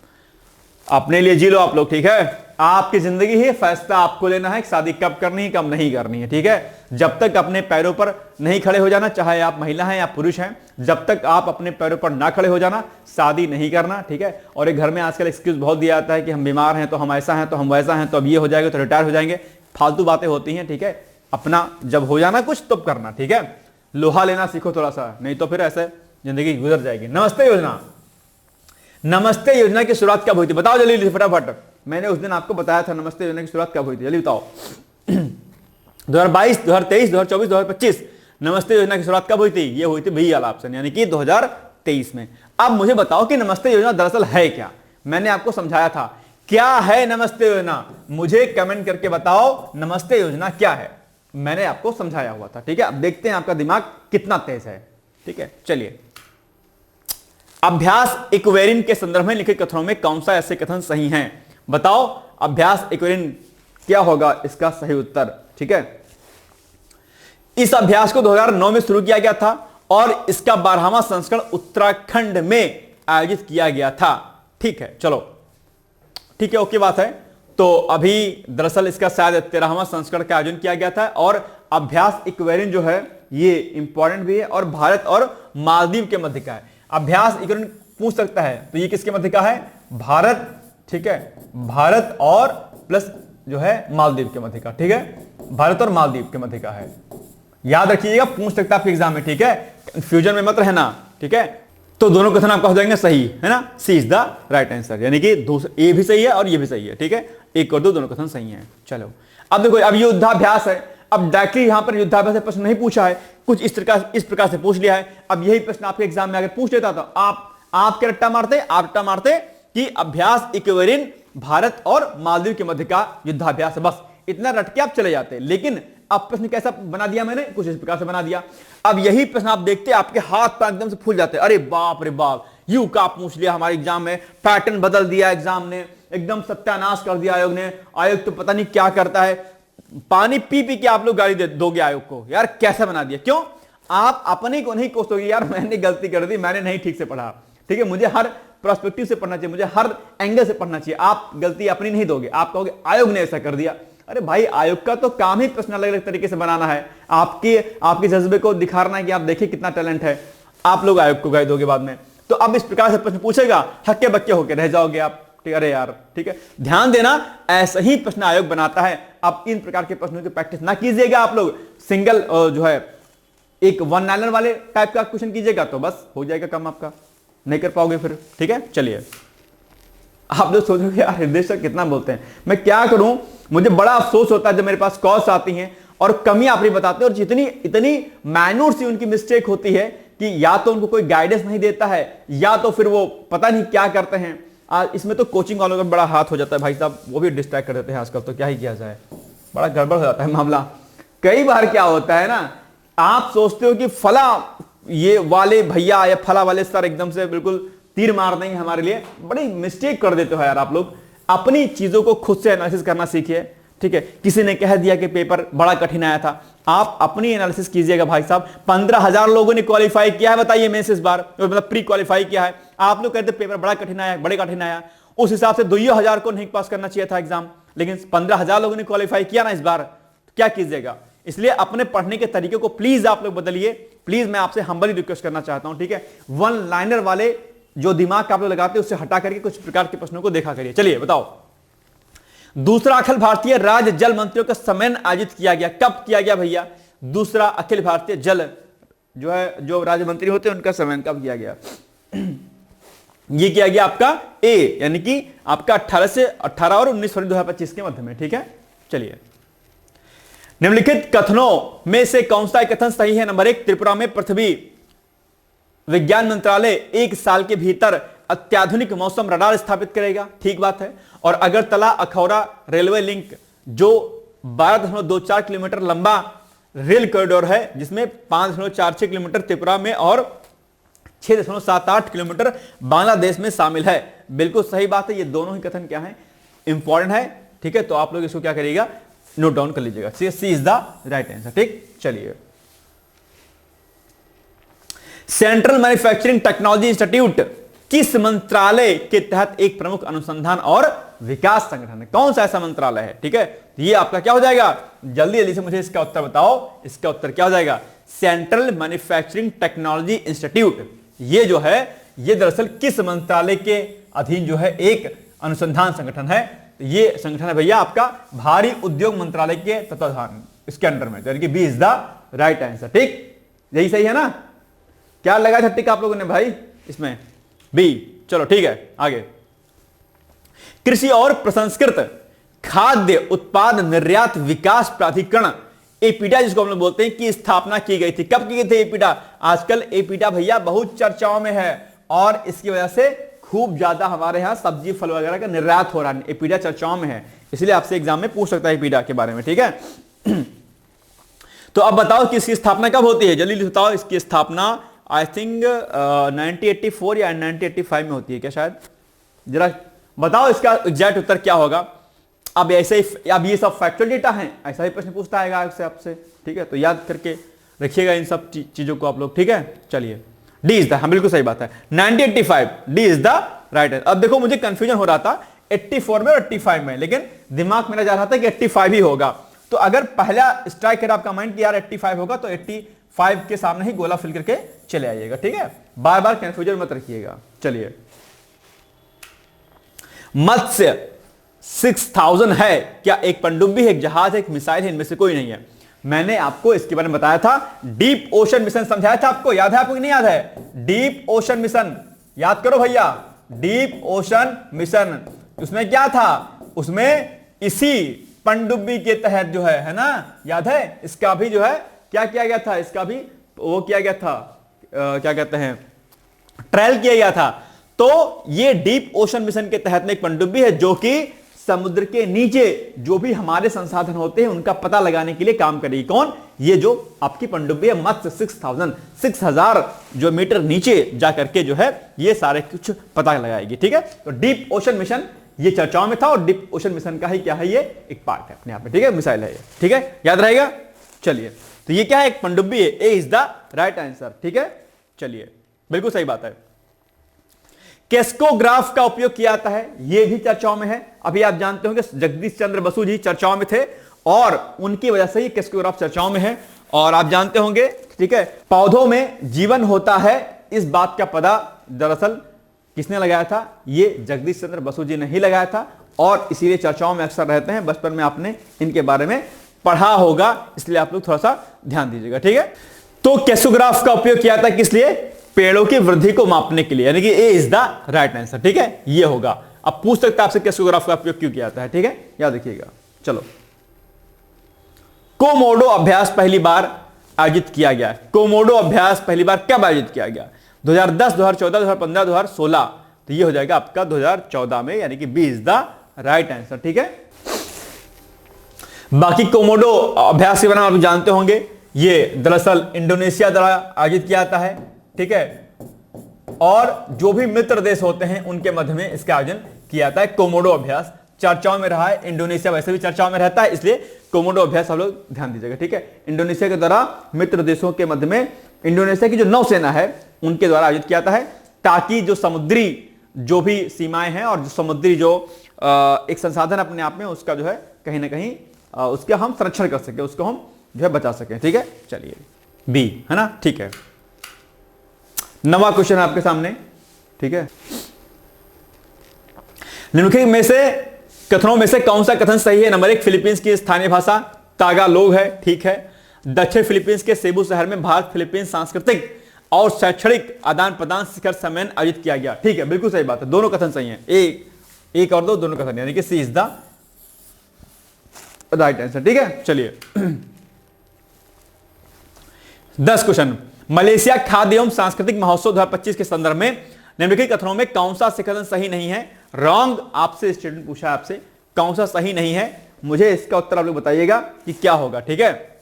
अपने लिए जी लो आप लोग, ठीक है, आपकी जिंदगी ही फैसला आपको लेना है कि शादी कब करनी है कब नहीं करनी है। ठीक है, जब तक अपने पैरों पर नहीं खड़े हो जाना, चाहे आप महिला हैं या पुरुष हैं, जब तक आप अपने पैरों पर ना खड़े हो जाना, शादी नहीं करना। ठीक है, और एक घर में आजकल एक्सक्यूज बहुत दिया जाता है कि हम बीमार हैं तो हम ऐसा हैं तो हम वैसा हैं, तो अब ये हो जाएगा तो रिटायर हो जाएंगे, फालतू बातें होती हैं। ठीक है, अपना जब हो जाना कुछ तब करना। ठीक है, लोहा लेना सीखो थोड़ा सा, नहीं तो फिर ऐसे जिंदगी गुजर जाएगी। नमस्ते योजना, नमस्ते योजना की शुरुआत कब हुई थी? बताओ जल्दी फटाफट। मैंने उस दिन आपको बताया था नमस्ते योजना की शुरुआत कब हुई थी, जल्दी बताओ। 2022, 2023, 2024, 2025 नमस्ते योजना की शुरुआत कब हुई थी? ये हुई थी बी वाला ऑप्शन, यानी कि 2023 में। अब मुझे बताओ कि नमस्ते योजना दरअसल है क्या? मैंने आपको समझाया था, क्या है नमस्ते योजना? मुझे कमेंट करके बताओ नमस्ते योजना क्या है। मैंने आपको समझाया हुआ था। ठीक है, अब देखते हैं आपका दिमाग कितना तेज है। ठीक है, चलिए, अभ्यास इक्वेरिन के संदर्भ में लिखित कथनों में कौन सा ऐसे कथन सही हैं? बताओ, अभ्यास इक्वेरिन क्या होगा इसका सही उत्तर? ठीक है, इस अभ्यास को 2009 में शुरू किया गया था और इसका 12वां संस्करण उत्तराखंड में आयोजित किया गया था। ठीक है, चलो ठीक है, ओके बात है। तो अभी दरअसल इसका शायद 13वां संस्करण का आयोजन किया गया था और अभ्यास इक्वेरिन जो है ये इंपॉर्टेंट भी है और भारत और मालदीव के मध्य का है। अभ्यास इक्वेरिन पूछ सकता है तो ये किसके मध्य का है? भारत, ठीक है, भारत और प्लस जो है मालदीव के मध्य का। ठीक है, भारत और मालदीव के मध्य का है, याद रखिएगा, पूछ सकता है आपके एग्जाम में। ठीक है, कंफ्यूजन में मत रहना। ठीक है, तो दोनों कथन आपका हो जाएंगे सही, है ना? सी इज द राइट आंसर, यानी कि ए भी सही है और ये भी सही है। ठीक है, 1 और 2 दोनों कथन सही हैं। चलो अब देखो, अब युद्धाभ्यास है, अब डायरेक्टली यहां पर युद्धाभ्यास से प्रश्न नहीं पूछा है, कुछ इस प्रकार से पूछ लिया है। अब यही प्रश्न आपके एग्जाम में अगर पूछ लेता तो आप क्या रट्टा मारते कि अभ्यास इक्वेरिन भारत और मालदीव के मध्य का युद्धाभ्यास है, बस इतना रट के आप चले जाते। लेकिन अब प्रश्न कैसा बना दिया मैंने, कुछ इस प्रकार से बना दिया। अब यही प्रश्न आप देखते आपके हाथ पैर एकदम से फूल जाते, अरे बाप रे बाप, यू का पूछ लिया हमारे एग्जाम में, पैटर्न बदल दिया एग्जाम ने, एकदम सत्यानाश कर दिया आयोग ने। आयोग तो पता नहीं क्या करता है, पानी पी पी के आप लोग गाली दोगे आयोग को, यार कैसा बना दिया। क्यों आप अपने को नहीं कोसोगे, यार मैंने गलती कर दी, मैंने नहीं ठीक से पढ़ा, ठीक है, मुझे हर पर्सपेक्टिव से पढ़ना चाहिए, मुझे हर एंगल से पढ़ना चाहिए। आप गलती अपनी नहीं दोगे, आप कहोगे आयोग ने ऐसा कर दिया। अरे भाई, आयोग का तो काम ही प्रश्न अलग अलग तरीके से बनाना है, आपके जज्बे को दिखाना है कि आप देखिए कितना टैलेंट है, आप लोग आयोग को गाली दोगे बाद में। तो अब इस प्रकार से प्रश्न पूछेगा, हक्के बक्के होकर रह जाओगे आप, ठीक है। अरे यार ठीक है, ध्यान देना, ऐसा ही प्रश्न आयोग बनाता है। अब इन प्रकार के प्रश्नों की प्रैक्टिस ना कीजिएगा आप लोग, सिंगल जो है एक वन लाइनर वाले टाइप का क्वेश्चन कीजिएगा तो बस हो जाएगा काम आपका, नहीं कर पाओगे फिर, ठीक है। चलिए, आप लोग सोचोगे यार हृदय सर कितना बोलते हैं, मैं क्या करूं, मुझे बड़ा अफसोस होता है जब मेरे पास कॉल्स आती हैं और कमी आप नहीं बताते, और जितनी इतनी माइन्यूट सी उनकी मिस्टेक होती है कि या तो उनको कोई गाइडेंस नहीं देता है, या तो फिर वो पता नहीं क्या करते हैं। इसमें तो कोचिंग वालों का बड़ा हाथ हो जाता है भाई साहब, वो भी डिस्ट्रैक्ट कर देते हैं आजकल, तो क्या ही किया जाए, बड़ा गड़बड़ हो जाता है मामला। कई बार क्या होता है ना, आप सोचते हो कि फला ये वाले भैया या फला वाले सर एकदम से बिल्कुल तीर मार देंगे हमारे लिए, बड़ी मिस्टेक कर देते हो यार आप लोग। अपनी चीजों को खुद से एनालिसिस करना सीखिए, ठीक है। किसी ने कह दिया कि पेपर बड़ा कठिन आया था, आप अपनी एनालिसिस कीजिएगा भाई साहब। 15,000 लोगों ने क्वालिफाई किया है, बताइए मेंस इस बार, मतलब प्री क्वालिफाई किया है। आप लोग कहते पेपर बड़ा कठिन आया, बड़े कठिन आया, उस हिसाब से 2,000 को नहीं पास करना चाहिए था एग्जाम, लेकिन 15,000 लोगों ने क्वालिफाई किया ना इस बार, तो क्या कीजिएगा। इसलिए अपने पढ़ने के तरीके को प्लीज आप लोग बदलिए, प्लीज मैं आपसे हम्बली रिक्वेस्ट करना चाहता हूं, ठीक है। वन लाइनर वाले जो दिमाग आप लोग लगाते हैं उससे हटा करके कुछ प्रकार के प्रश्नों को देखा करिए। चलिए बताओ, दूसरा अखिल भारतीय राज्य जल मंत्रियों का सम्मेलन आयोजित किया गया, कब किया गया भैया। दूसरा अखिल भारतीय जल जो है, जो राज्य मंत्री होते हैं उनका सम्मेलन कब किया गया, ये किया गया आपका ए, यानी कि आपका 18 और 19 फरवरी 2025 के मध्य में, ठीक है। चलिए, निम्नलिखित कथनों में से कौन सा कथन सही है। नंबर 1, त्रिपुरा में पृथ्वी विज्ञान मंत्रालय 1 साल के भीतर अत्याधुनिक मौसम रडार स्थापित करेगा, ठीक बात है। और अगरतला अखौरा रेलवे लिंक जो 12.24 किलोमीटर लंबा रेल कॉरिडोर है, जिसमें 5.46 किलोमीटर त्रिपुरा में और 6.78 किलोमीटर बांग्लादेश में शामिल है, बिल्कुल सही बात है। ये दोनों ही कथन क्या है, इंपॉर्टेंट है, ठीक है। तो आप लोग इसको क्या करिएगा, नोट डाउन कर लीजिएगा, सी इज द राइट आंसर, ठीक। चलिए, सेंट्रल मैन्युफैक्चरिंग टेक्नोलॉजी इंस्टीट्यूट किस मंत्रालय के तहत एक प्रमुख अनुसंधान और विकास संगठन है, कौन सा ऐसा मंत्रालय है, ठीक है। ये आपका क्या हो जाएगा, जल्दी जल्दी से मुझे इसका उत्तर बताओ, इसका उत्तर क्या हो जाएगा, सेंट्रल मैन्युफैक्चरिंग टेक्नोलॉजी इंस्टीट्यूट। ये जो है, ये दरअसल किस मंत्रालय के अधीन जो है एक अनुसंधान संगठन है, ये संगठन है भैया आपका भारी उद्योग मंत्रालय के तत्वाधान, इसके अंडर में, यानी कि B is the right answer, ठीक। यही सही है ना, क्या लगा था टिक आप लोगों ने भाई इसमें, बी। चलो ठीक है, आगे। कृषि और प्रसंस्कृत खाद्य उत्पाद निर्यात विकास प्राधिकरण एपीडा, जिसको हम लोग बोलते हैं, की स्थापना की गई थी, कब की गई थी एपीडा। आजकल एपीडा भैया बहुत चर्चाओं में है और इसकी वजह से खूब ज्यादा हमारे यहां सब्जी फल वगैरह का निर्यात हो रहा है, एपीडा चर्चाओं में है, इसलिए आपसे एग्जाम में पूछ सकता है एपीडा के बारे में, ठीक है। तो अब बताओ कि इसकी स्थापना कब होती है, जल्दी बताओ। इसकी स्थापना आई थिंक 1984 या 1985 में होती है क्या, शायद, जरा बताओ इसका एग्जैक्ट उत्तर क्या होगा। अब ऐसे ही, अब ये सब फैक्चुअल डेटा है, ऐसा ही प्रश्न पूछता है आपसे, ठीक है। तो याद करके रखिएगा इन सब चीजों को आप लोग, ठीक है। चलिए, डी इज द, हाँ बिल्कुल सही बात है, 1985, D is the right answer. अब देखो मुझे कंफ्यूजन हो रहा था 84 में और 85 में, लेकिन दिमाग मेरा जा रहा था कि 85 ही होगा। तो अगर पहला स्ट्राइक कर आपका माइंड कि यार 85 होगा, तो 85 के सामने ही गोला फिल करके चले आइएगा, ठीक है। बार बार कंफ्यूजन मत रखिएगा। चलिए, मत्स्य 6000 है क्या, एक पनडुब्बी है, एक जहाज है, एक मिसाइल है, इनमें से कोई नहीं है। मैंने आपको इसके बारे में बताया था, डीप ओशन मिशन समझाया था आपको, याद है आपको कि नहीं याद है, डीप ओशन मिशन, याद करो भैया, डीप ओशन मिशन। उसमें क्या था, उसमें इसी पनडुब्बी के तहत जो है ना, याद है, इसका भी जो है क्या किया गया था, इसका भी वो किया गया था, क्या कहते हैं, ट्रायल किया गया था। तो ये डीप ओशन मिशन के तहत में एक पनडुब्बी है जो कि समुद्र के नीचे जो भी हमारे संसाधन होते हैं उनका पता लगाने के लिए काम करेगी। कौन? ये जो आपकी पनडुब्बी है मत्स्य 6000 जो मीटर नीचे जाकर के जो है ये सारे कुछ पता लगाएगी। ठीक है, तो डीप ओशन मिशन ये चर्चाओं में था और डीप ओशन मिशन का ही क्या है, ये एक पार्ट है अपने आप में। ठीक है, मिसाइल है ये। ठीक है, याद रहेगा। चलिए, तो ये क्या है, एक पनडुब्बी है। ए इज द राइट आंसर। ठीक है, चलिए, बिल्कुल सही बात है। केस्कोग्राफ का उपयोग किया जाता है, यह भी चर्चाओं में है। अभी आप जानते होंगे जगदीश चंद्र बसु जी चर्चाओं में थे और उनकी वजह से ही केस्कोग्राफ चर्चाओं में है। और आप जानते होंगे, ठीक है, पौधों में जीवन होता है, इस बात का पता दरअसल किसने लगाया था? ये जगदीश चंद्र बसु जी ने ही लगाया था और इसीलिए चर्चाओं में अक्सर रहते हैं। बचपन में आपने इनके बारे में पढ़ा होगा, इसलिए आप लोग थोड़ा सा ध्यान दीजिएगा। ठीक है, तो केस्कोग्राफ का उपयोग किया था किस लिए? पेड़ों की वृद्धि को मापने के लिए, यानी कि ए इज द राइट आंसर। ठीक है, ये होगा। अब पूछ सकते हैं आपसे केस्कोग्राफ का उपयोग क्यों किया जाता है। ठीक है, याद रखिएगा। चलो, कोमोडो अभ्यास पहली बार आयोजित किया गया। कोमोडो अभ्यास पहली बार कब आयोजित किया गया? 2010, 2014, 2015, 2016। तो ये हो जाएगा आपका 2014 में, यानी कि B is the right answer. ठीक है, बाकी कोमोडो अभ्यास के बारे में आप जानते होंगे, ये दरअसल इंडोनेशिया द्वारा आयोजित किया जाता है। ठीक है, और जो भी मित्र देश होते हैं उनके मध्य में इसका आयोजन किया जाता है। कोमोडो अभ्यास चर्चाओं में रहा है, इंडोनेशिया वैसे भी चर्चाओं में रहता है, इसलिए कोमोडो अभ्यास आप लोग ध्यान दीजिएगा। ठीक है, इंडोनेशिया के द्वारा मित्र देशों के मध्य में इंडोनेशिया की जो नौसेना है उनके द्वारा आयोजित किया जाता है, ताकि जो समुद्री जो भी सीमाएं हैं और जो समुद्री जो एक संसाधन अपने आप में उसका जो है कहीं ना कहीं उसका हम संरक्षण कर सके, उसको हम जो है बचा सकें। ठीक है, चलिए, बी है ना। ठीक है, नवा क्वेश्चन है आपके सामने। ठीक है, निम्नलिखित में से कथनों में से कौन सा कथन सही है? नंबर 1, फिलीपींस की स्थानीय भाषा तागालोग है। ठीक है, दक्षिण फिलीपींस के सेबू शहर में भारत फिलीपींस सांस्कृतिक और शैक्षणिक आदान प्रदान शिखर सम्मेलन आयोजित किया गया। ठीक है, बिल्कुल सही बात है, दोनों कथन सही हैं। एक और दो, दोनों कथन, यानी कि सी इज द राइट आंसर। ठीक है, चलिए 10 क्वेश्चन। मलेशिया खाद्य एवं सांस्कृतिक महोत्सव 2025 के संदर्भ में निम्नलिखित कथनों में कौन सा कथन सही नहीं है? रॉन्ग आपसे स्टेटमेंट पूछा है, आपसे कौन सा सही नहीं है, मुझे इसका उत्तर आप लोग बताइएगा कि क्या होगा। ठीक है,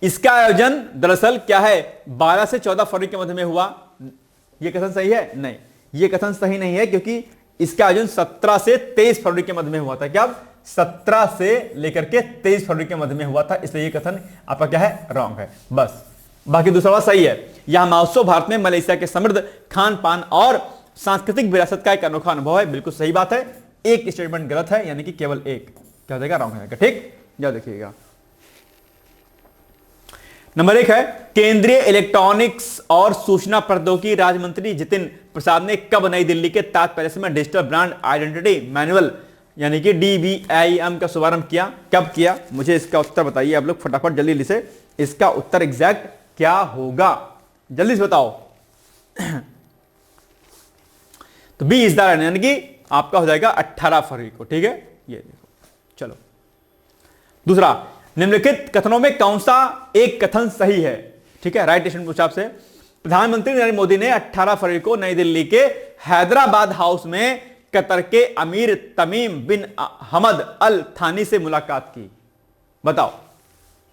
इसका आयोजन दरअसल क्या है, 12 से 14 फरवरी के मध्य में हुआ। यह कथन सही है? नहीं, यह कथन सही नहीं है, क्योंकि इसका आयोजन 17 से 23 फरवरी के मध्य में हुआ था। क्या 17 से लेकर के 23 फरवरी के मध्य में हुआ था, इसलिए यह कथन आपका क्या है, रॉन्ग है। बस, बाकी दूसरा बात सही है। यह महोत्सव भारत में मलेशिया के समृद्ध खान पान और सांस्कृतिक विरासत का एक अनोखा अनुभव है। बिल्कुल सही बात है, एक स्टेटमेंट गलत है, यानी कि केवल एक क्या हो जाएगा, रॉन्ग हो जाएगा। ठीक, याद रखिएगा। नंबर 1 है, केंद्रीय इलेक्ट्रॉनिक्स और सूचना प्रौद्योगिकी राज्य मंत्री जितिन प्रसाद ने कब नई दिल्ली के ताज पैलेस में डिजिटल ब्रांड आइडेंटिटी मैनुअल यानी कि DBIM का शुभारंभ किया? कब किया? मुझे इसका उत्तर बताइए आप लोग फटाफट जल्दी से। इसका उत्तर एग्जैक्ट क्या होगा, जल्दी से बताओ। तो बी इज द राइट, यानी कि आपका हो जाएगा 18 फरवरी को। ठीक है, ये देखो। चलो, दूसरा, निम्नलिखित कथनों में कौन सा एक कथन सही है? ठीक है, राइट स्टेटमेंट पूछा आपसे। प्रधानमंत्री नरेंद्र मोदी ने 18 फरवरी को नई दिल्ली के हैदराबाद हाउस में कतर के अमीर तमीम बिन हमद अल थानी से मुलाकात की। बताओ,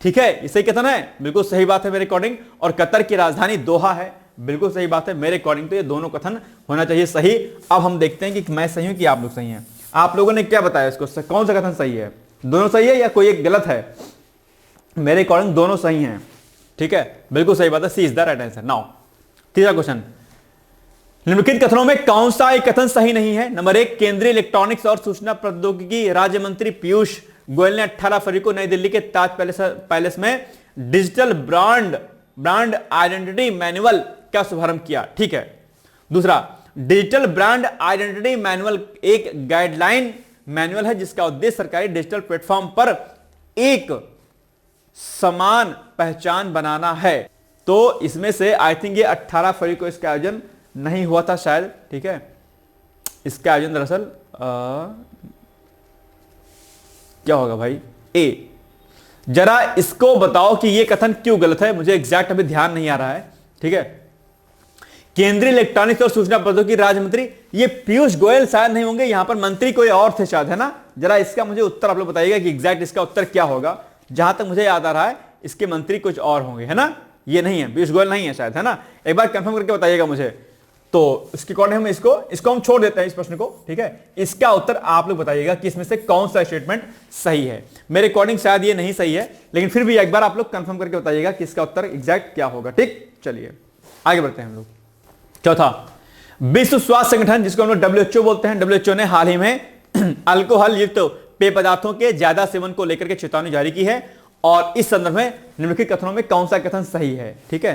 ठीक है, ये सही कथन है? बिल्कुल सही बात है मेरे अकॉर्डिंग। और कतर की राजधानी दोहा है, बिल्कुल सही बात है मेरे अकॉर्डिंग। तो ये दोनों कथन होना चाहिए सही। अब हम देखते हैं कि मैं सही हूं कि आप लोग सही हैं। आप लोगों ने क्या बताया इसको, कौन सा कथन सही है? दोनों सही है या कोई एक गलत है? मेरे अकॉर्डिंग दोनों सही हैं। ठीक है, बिल्कुल सही बात है, C is the right answer. Now तीसरा क्वेश्चन, निम्नलिखित कथनों में कौन सा एक कथन सही नहीं है? नंबर 1, केंद्रीय इलेक्ट्रॉनिक्स और सूचना प्रौद्योगिकी राज्य मंत्री पीयूष गोयल ने 18 फरवरी को नई दिल्ली के ताज पैलेस में डिजिटल ब्रांड आइडेंटिटी मैनुअल का शुभारंभ किया। ठीक है। दूसरा, डिजिटल ब्रांड आइडेंटिटी मैनुअल एक गाइडलाइन मैनुअल है जिसका उद्देश्य सरकारी डिजिटल प्लेटफॉर्म पर एक समान पहचान बनाना है। तो इसमें से आई थिंक ये 18 फरवरी को इसका आयोजन नहीं हुआ था शायद। ठीक है, इसका आयोजन दरअसल क्या होगा भाई? ए। जरा इसको बताओ कि यह कथन क्यों गलत है, मुझे एग्जैक्ट अभी ध्यान नहीं आ रहा है, ठीक है। केंद्रीय इलेक्ट्रॉनिक्स और सूचना प्रौद्योगिकी राज्य मंत्री, ये पीयूष गोयल शायद नहीं होंगे, यहां पर मंत्री कोई और थे शायद, है ना। जरा इसका मुझे उत्तर आप लोग बताइएगा कि एग्जैक्ट इसका उत्तर क्या होगा। जहां तक मुझे याद आ रहा है इसके मंत्री कुछ और होंगे, है ना। ये नहीं है, पीयूष गोयल नहीं है शायद, है ना। एक बार कंफर्म करके बताइएगा मुझे। तो इसके अकॉर्डिंग हम इसको हम छोड़ देते हैं, इस प्रश्न को, ठीक है। इसका उत्तर आप लोग बताइएगा कि इसमें से कौन सा स्टेटमेंट सही है। मेरे अकॉर्डिंग शायद ये नहीं सही है, लेकिन फिर भी एक बार आप लोग कंफर्म करके बताइएगा कि इसका उत्तर एग्जैक्ट क्या होगा, ठीक। चलिए आगे बढ़ते हैं हम लोग। चौथा, विश्व स्वास्थ्य संगठन, जिसको हम लोग WHO बोलते हैं, WHO ने हाल ही में अल्कोहल युक्त पेय पदार्थों के ज्यादा सेवन को लेकर के चेतावनी जारी की है, और इस संदर्भ में निम्नलिखित कथनों में कौन सा कथन सही है, ठीक है।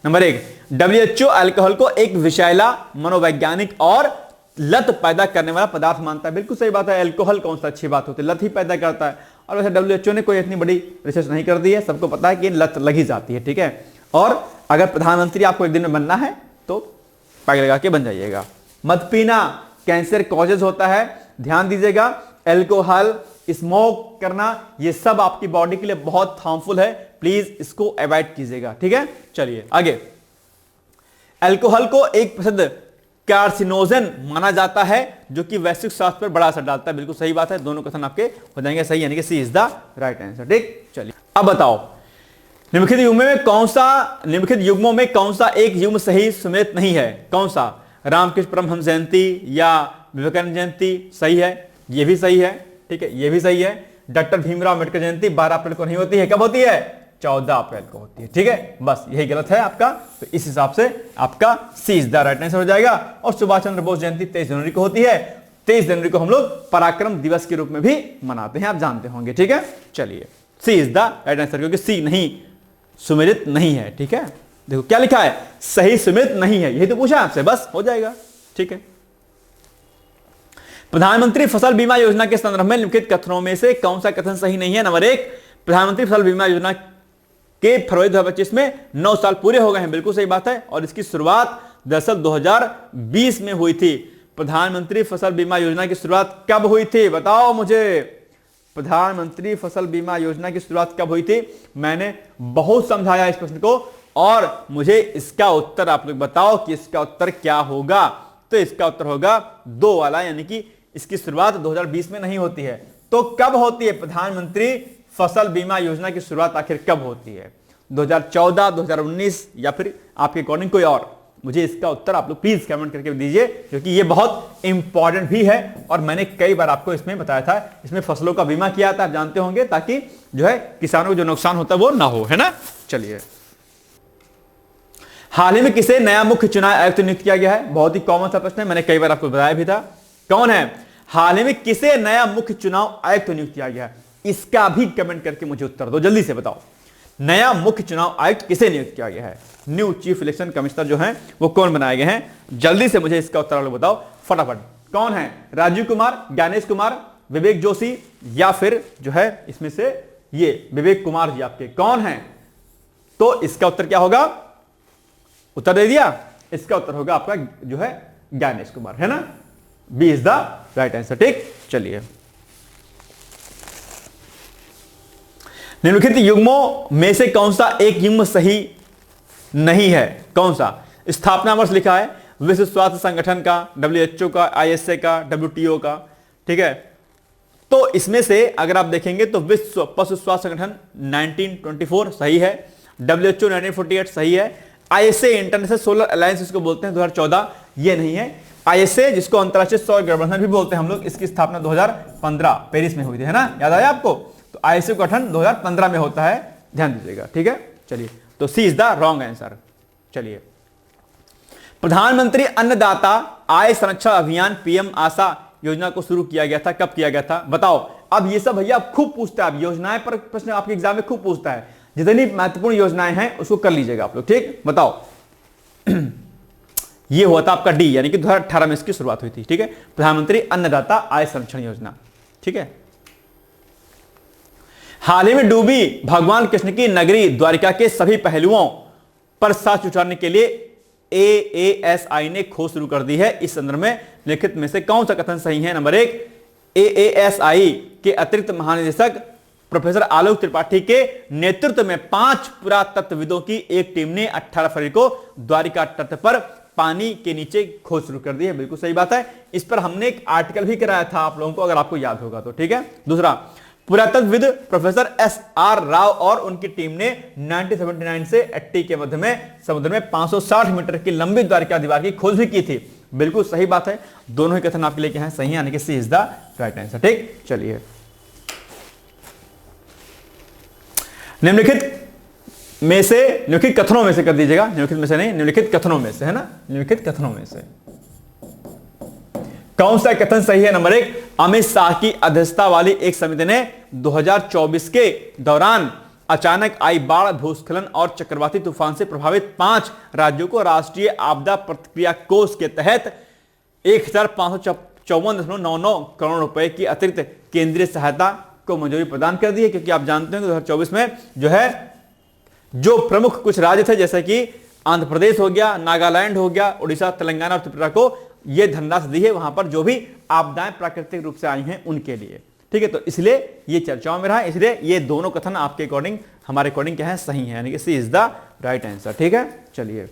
नंबर 1, WHO अल्कोहल को एक विषैला, मनोवैज्ञानिक और लत पैदा करने वाला पदार्थ मानता है। बिल्कुल सही बात है, अल्कोहल कौन सा अच्छी बात होती है, लत ही पैदा करता है। और वैसे WHO ने कोई इतनी बड़ी रिसर्च नहीं कर दी है, सबको पता है कि लत लगी जाती है, ठीक है। और अगर प्रधानमंत्री आपको एक दिन में बनना है तो पैग लगा के बन जाइएगा। मद पीना कैंसर कॉजेज होता है, ध्यान दीजिएगा। अल्कोहल, स्मोक करना, ये सब आपकी बॉडी के लिए बहुत हार्मफुल है, प्लीज इसको अवॉइड कीजिएगा, ठीक है। चलिए आगे। अल्कोहल को एक प्रसिद्ध कार्सिनोजन माना जाता है, जो कि वैश्विक स्वास्थ्य पर बड़ा असर डालता है। बिल्कुल सही बात है, दोनों कथन आपके हो जाएंगे सही, यानी कि सी इज द राइट आंसर, ठीक। चलिए अब बताओ, निम्नलिखित युग्मों में कौन सा एक युग्म सही सुमेलित नहीं है? कौन सा? रामकृष्ण परमहंस जयंती या विवेकानंद जयंती सही है, ये भी सही है, ठीक है, ये भी सही है। डॉक्टर भीमराव अम्बेडकर जयंती 12 अप्रैल को नहीं होती है, कब होती है? 14 अप्रैल को होती है, ठीक है। बस यही गलत है आपका, तो इस हिसाब से आपका सी इज द राइट आंसर हो जाएगा। और सुभाष चंद्र बोस जयंती 23 जनवरी को होती है। 23 जनवरी को हम लोग पराक्रम दिवस के रूप में भी मनाते हैं, आप जानते होंगे, ठीक है। चलिए सी इज द राइट आंसर, क्योंकि सी नहीं सुमेलित नहीं है, ठीक है। देखो क्या लिखा है, सही सुमेलित नहीं है, यही तो पूछा आपसे, बस हो जाएगा, ठीक है। प्रधानमंत्री फसल बीमा योजना के संदर्भ में निम्नलिखित कथनों में से कौन सा कथन सही नहीं है? नंबर 1, प्रधानमंत्री फसल बीमा योजना के फरवरी 2025 में 9 साल पूरे हो गए हैं, बिल्कुल सही बात है। और इसकी शुरुआत दरअसल 2020 में हुई थी। प्रधानमंत्री फसल बीमा योजना की शुरुआत कब हुई थी, बताओ मुझे। प्रधानमंत्री फसल बीमा योजना की शुरुआत कब हुई थी? मैंने बहुत समझाया इस प्रश्न को, और मुझे इसका उत्तर आप लोग बताओ कि इसका उत्तर क्या होगा। तो इसका उत्तर होगा 2 वाला, यानी कि इसकी शुरुआत 2020 में नहीं होती है, तो कब होती है प्रधानमंत्री फसल बीमा योजना की शुरुआत? आखिर कब होती है? 2014, 2019 या फिर आपके अकॉर्डिंग कोई और? मुझे इसका उत्तर आप लोग प्लीज कमेंट करके दीजिए, क्योंकि ये बहुत इंपॉर्टेंट भी है, और मैंने कई बार आपको इसमें बताया था। इसमें फसलों का बीमा किया था, आप जानते होंगे, ताकि जो है किसानों को जो नुकसान होता है वो ना हो, है ना। चलिए, हाल ही में किसे नया मुख्य चुनाव आयुक्त नियुक्त किया गया है? बहुत ही कॉमन सा प्रश्न है, मैंने कई बार आपको बताया भी था। कौन है? हाल ही में किसे नया मुख्य चुनाव आयुक्त नियुक्त किया गया है? इसका भी कमेंट करके मुझे उत्तर दो, जल्दी से बताओ। नया मुख्य चुनाव आयुक्त किसे नियुक्त किया गया है? न्यू चीफ इलेक्शन कमिश्नर जो हैं वो कौन बनाए गए हैं? जल्दी से मुझे इसका उत्तर बताओ फटाफट। कौन है? राजीव कुमार, ज्ञानेश कुमार, विवेक जोशी, या फिर जो है इसमें से ये विवेक कुमार जी आपके कौन है? तो इसका उत्तर क्या होगा? उत्तर दे दिया, इसका उत्तर होगा आपका जो है ज्ञानेश कुमार, है ना। B is the right answer, ठीक। चलिए, निम्नलिखित युग्मों में से कौन सा एक युग्म सही नहीं है? कौन सा? स्थापना वर्ष लिखा है विश्व स्वास्थ्य संगठन का, WHO का, ISA का, WTO का, ठीक है। तो इसमें से अगर आप देखेंगे तो विश्व पशु स्वास्थ्य संगठन 1924 सही है, WHO 1948 सही है, ISA इंटरनेशनल सोलर अलायंस इसको बोलते हैं 2014 ये नहीं है, ISA जिसको अंतरराष्ट्रीय सौर गठबंधन भी बोलते हैं हम लोग, इसकी स्थापना 2015 पेरिस में हुई थी, है ना, याद आया आपको। तो ISA गठन 2015 में होता है, ध्यान दीजिएगा, ठीक है। चलिए, तो सी इज द रॉन्ग आंसर। चलिए, प्रधानमंत्री अन्नदाता आय संरक्षण अभियान PM आशा योजना को शुरू किया गया था, कब किया गया था? बताओ। अब ये सब भैया खूब पूछता है, योजनाएं पर प्रश्न आपके एग्जाम में खूब पूछता है, जितनी महत्वपूर्ण योजनाएं हैं उसको कर लीजिएगा आप लोग, ठीक। बताओ। ये हुआ था आपका डी, यानी कि 2018 में इसकी शुरुआत हुई थी, ठीक है। प्रधानमंत्री अन्नदाता आय संरक्षण योजना, ठीक है। हाल ही में डूबी भगवान कृष्ण की नगरी द्वारिका के सभी पहलुओं पर साच उतारने के लिए AASI ने खोज शुरू कर दी है। इस संदर्भ में लिखित में से कौन सा कथन सही है? नंबर 1, AASI के अतिरिक्त महानिदेशक प्रोफेसर आलोक त्रिपाठी के नेतृत्व में 5 पुरातत्वविदों की एक टीम ने 18 फरवरी को द्वारिका तट पर पानी के नीचे खोज शुरू कर दी है। बिल्कुल सही बात है, इस पर हमने एक आर्टिकल भी कराया था आप लोगों को, अगर आपको याद होगा तो। ठीक है, दूसरा, पुरातत्वविद प्रोफेसर SR राव और उनकी टीम ने 1979 से 80 के मध्य में समुद्र में 560 मीटर की लंबी द्वारिका दीवार की खोज भी की थी। बिल्कुल सही बात है, दोनों ही कथन आपके लिए क्या है, सही है, यानी कि सी इज द राइट आंसर। ठीक, चलिए, निम्नलिखित में से, निम्नलिखित कथनों में से कर दीजिएगा, निम्नलिखित में से नहीं, निम्नलिखित कथनों में से, है ना, निम्नलिखित कथनों में से कौन सा कथन सही है? नंबर 1, अमित शाह की अध्यक्षता वाली एक समिति ने 2024 के दौरान अचानक आई बाढ़, भूस्खलन और चक्रवाती तूफान से प्रभावित 5 राज्यों को राष्ट्रीय आपदा प्रतिक्रिया कोष के तहत 1554.99 करोड़ रुपए की अतिरिक्त केंद्रीय सहायता को मंजूरी प्रदान कर दी है। क्योंकि आप जानते हैं कि 2024 में जो प्रमुख कुछ राज्य थे, जैसे कि आंध्र प्रदेश हो गया, नागालैंड हो गया, उड़ीसा, तेलंगाना और त्रिपुरा को यह धनराशि दी है, वहां पर जो भी आपदाएं प्राकृतिक रूप से आई हैं उनके लिए। ठीक है, तो इसलिए ये चर्चाओं में रहा है, इसलिए ये दोनों कथन आपके अकॉर्डिंग, हमारे अकॉर्डिंग क्या है, सही है, यानी कि सी इज द राइट आंसर। ठीक है, चलिए,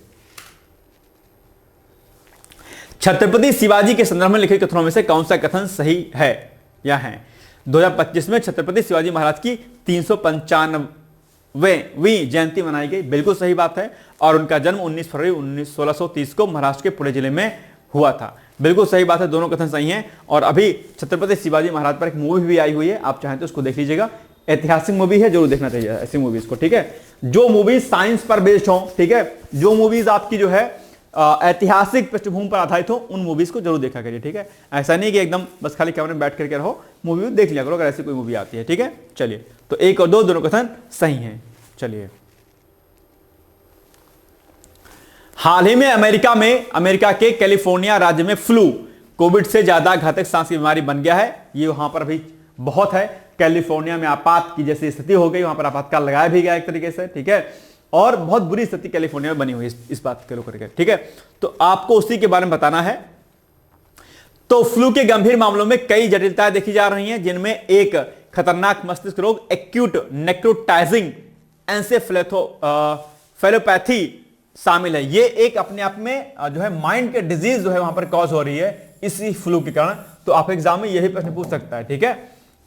छत्रपति शिवाजी के संदर्भ में लिखित कथनों में से कौन सा कथन सही है या है? 2025 में छत्रपति शिवाजी महाराज की 395वीं जयंती मनाई गई। बिल्कुल सही बात है, और उनका जन्म 19 फरवरी 1630 को महाराष्ट्र के पुणे जिले में हुआ था। बिल्कुल सही बात है, दोनों कथन सही हैं। और अभी छत्रपति शिवाजी महाराज पर एक मूवी भी आई हुई है, आप चाहें तो उसको देख लीजिएगा, ऐतिहासिक मूवी है, जरूर देखना चाहिए ऐसी मूवीज को। ठीक है, जो मूवी साइंस पर बेस्ड हो, ठीक है, जो मूवीज आपकी जो है ऐतिहासिक पृष्ठभूमि पर आधारित हो, उन मूवीज को जरूर देखा करिए। ठीक है, ऐसा नहीं कि एकदम बस खाली कैमरे में बैठ करके रहो, मूवी देख लिया करो अगर ऐसी कोई मूवी आती है। ठीक है, चलिए, तो 1 और 2 दोनों कथन सही हैं। चलिए, हाल ही में अमेरिका के कैलिफोर्निया राज्य में फ्लू कोविड से ज्यादा घातक सांस की बीमारी बन गया है। ये वहां पर अभी बहुत है, कैलिफोर्निया में आपात की जैसी स्थिति हो गई, वहां पर आपातकाल लगाया भी गया एक तरीके से। ठीक है, और बहुत बुरी स्थिति कैलिफोर्निया में बनी हुई इस बात को लेकर के। ठीक है, तो आपको उसी के बारे में बताना है। तो फ्लू के गंभीर मामलों में कई जटिलताएं देखी जा रही हैं, जिनमें एक खतरनाक मस्तिष्क रोग, एक्यूट नेक्रोटाइजिंग एंसेफेलोपैथी शामिल है। ये एक अपने आप में जो है माइंड के डिजीज जो है वहां पर कॉज हो रही है इसी फ्लू के कारण। तो आप एग्जाम में यही प्रश्न पूछ सकता है, ठीक है,